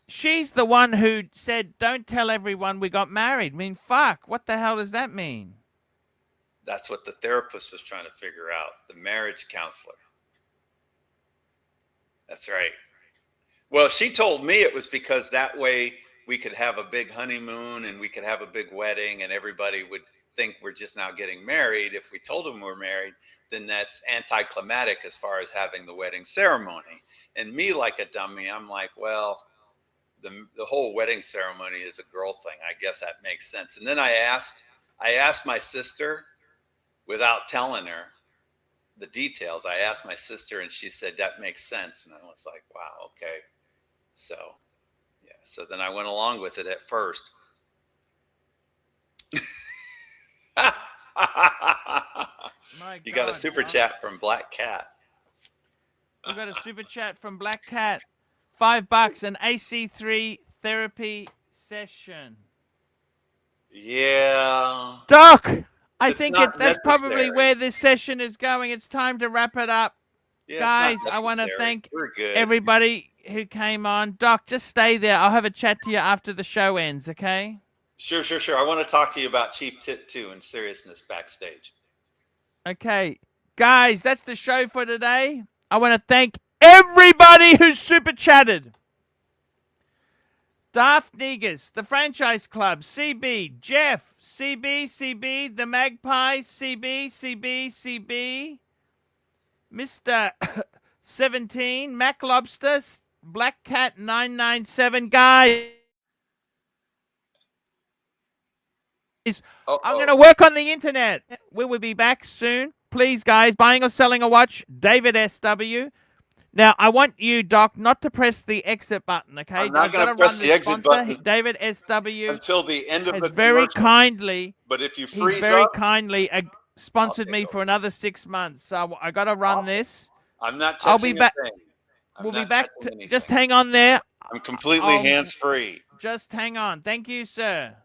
she's the one who said, "Don't tell everyone we got married." I mean, fuck, what the hell does that mean? that's what the therapist was trying to figure out, the marriage counselor. That's right. Well, she told me it was because that way we could have a big honeymoon and we could have a big wedding and everybody would think we're just now getting married. If we told them we're married, then that's anticlimactic as far as having the wedding ceremony. And me, like a dummy, I'm like, well, the whole wedding ceremony is a girl thing. I guess that makes sense. And then I asked my sister, without telling her the details, I asked my sister and she said, that makes sense. And I was like, wow, okay. So, yeah. So then I went along with it at first. My You got a God, super Doc. chat from Black Cat. We got a super chat from Black Cat. $5, an AC3 therapy session. Yeah. Doc, I It's think not that's probably necessary. where this session is going. It's time to wrap it up. Yeah, Guys, it's not I want to necessary. thank We're good. everybody who came on. Doc, just stay there. I'll have a chat to you after the show ends, okay? Sure. I want to talk to you about Chief Tit too and seriousness backstage. Okay. Guys, that's the show for today. I want to thank everybody who's super chatted. Daft Negus, the Franchise Club, CB, Jeff, CB, the Magpie, CB, Mr. 17, Mac Lobster, Black Cat 997. Guys, I'm going to work on the internet. We will be back soon. Please, guys, buying or selling a watch, David SW. Now, I want you, Doc, not to press the exit button, okay? I'm not I've going gotta to press run the exit sponsor. button David SW until the end of has the very commercial. kindly, But if you he's freeze very up, kindly sponsored I'll me take for another 6 months. So I got to run this. I'm not I'll touching be back. a thing. We'll be not back. touching anything. Just hang on there. I'm completely I'll- hands-free. Just hang on. Thank you, sir.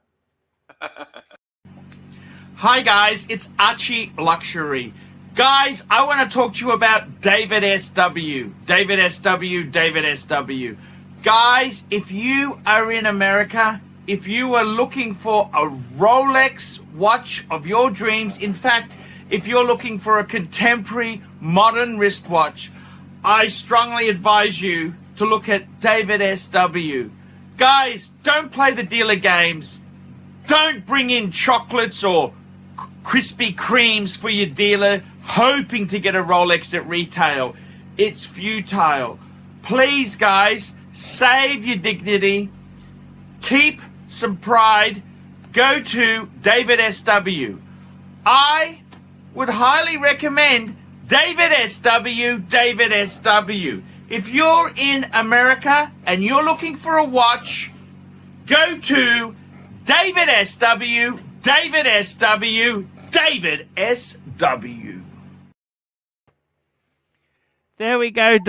Hi, guys. It's Archie Luxury. Guys, I want to talk to you about David SW. David SW. Guys, if you are in America, if you are looking for a Rolex watch of your dreams, in fact, if you're looking for a contemporary modern wristwatch, I strongly advise you to look at David SW. Guys, don't play the dealer games. Don't bring in chocolates or Krispy Kremes for your dealer hoping to get a Rolex at retail. It's futile. Please, guys, save your dignity. Keep some pride. Go to David SW. I would highly recommend David SW. If you're in America and you're looking for a watch, go to David SW. There we go, Doc.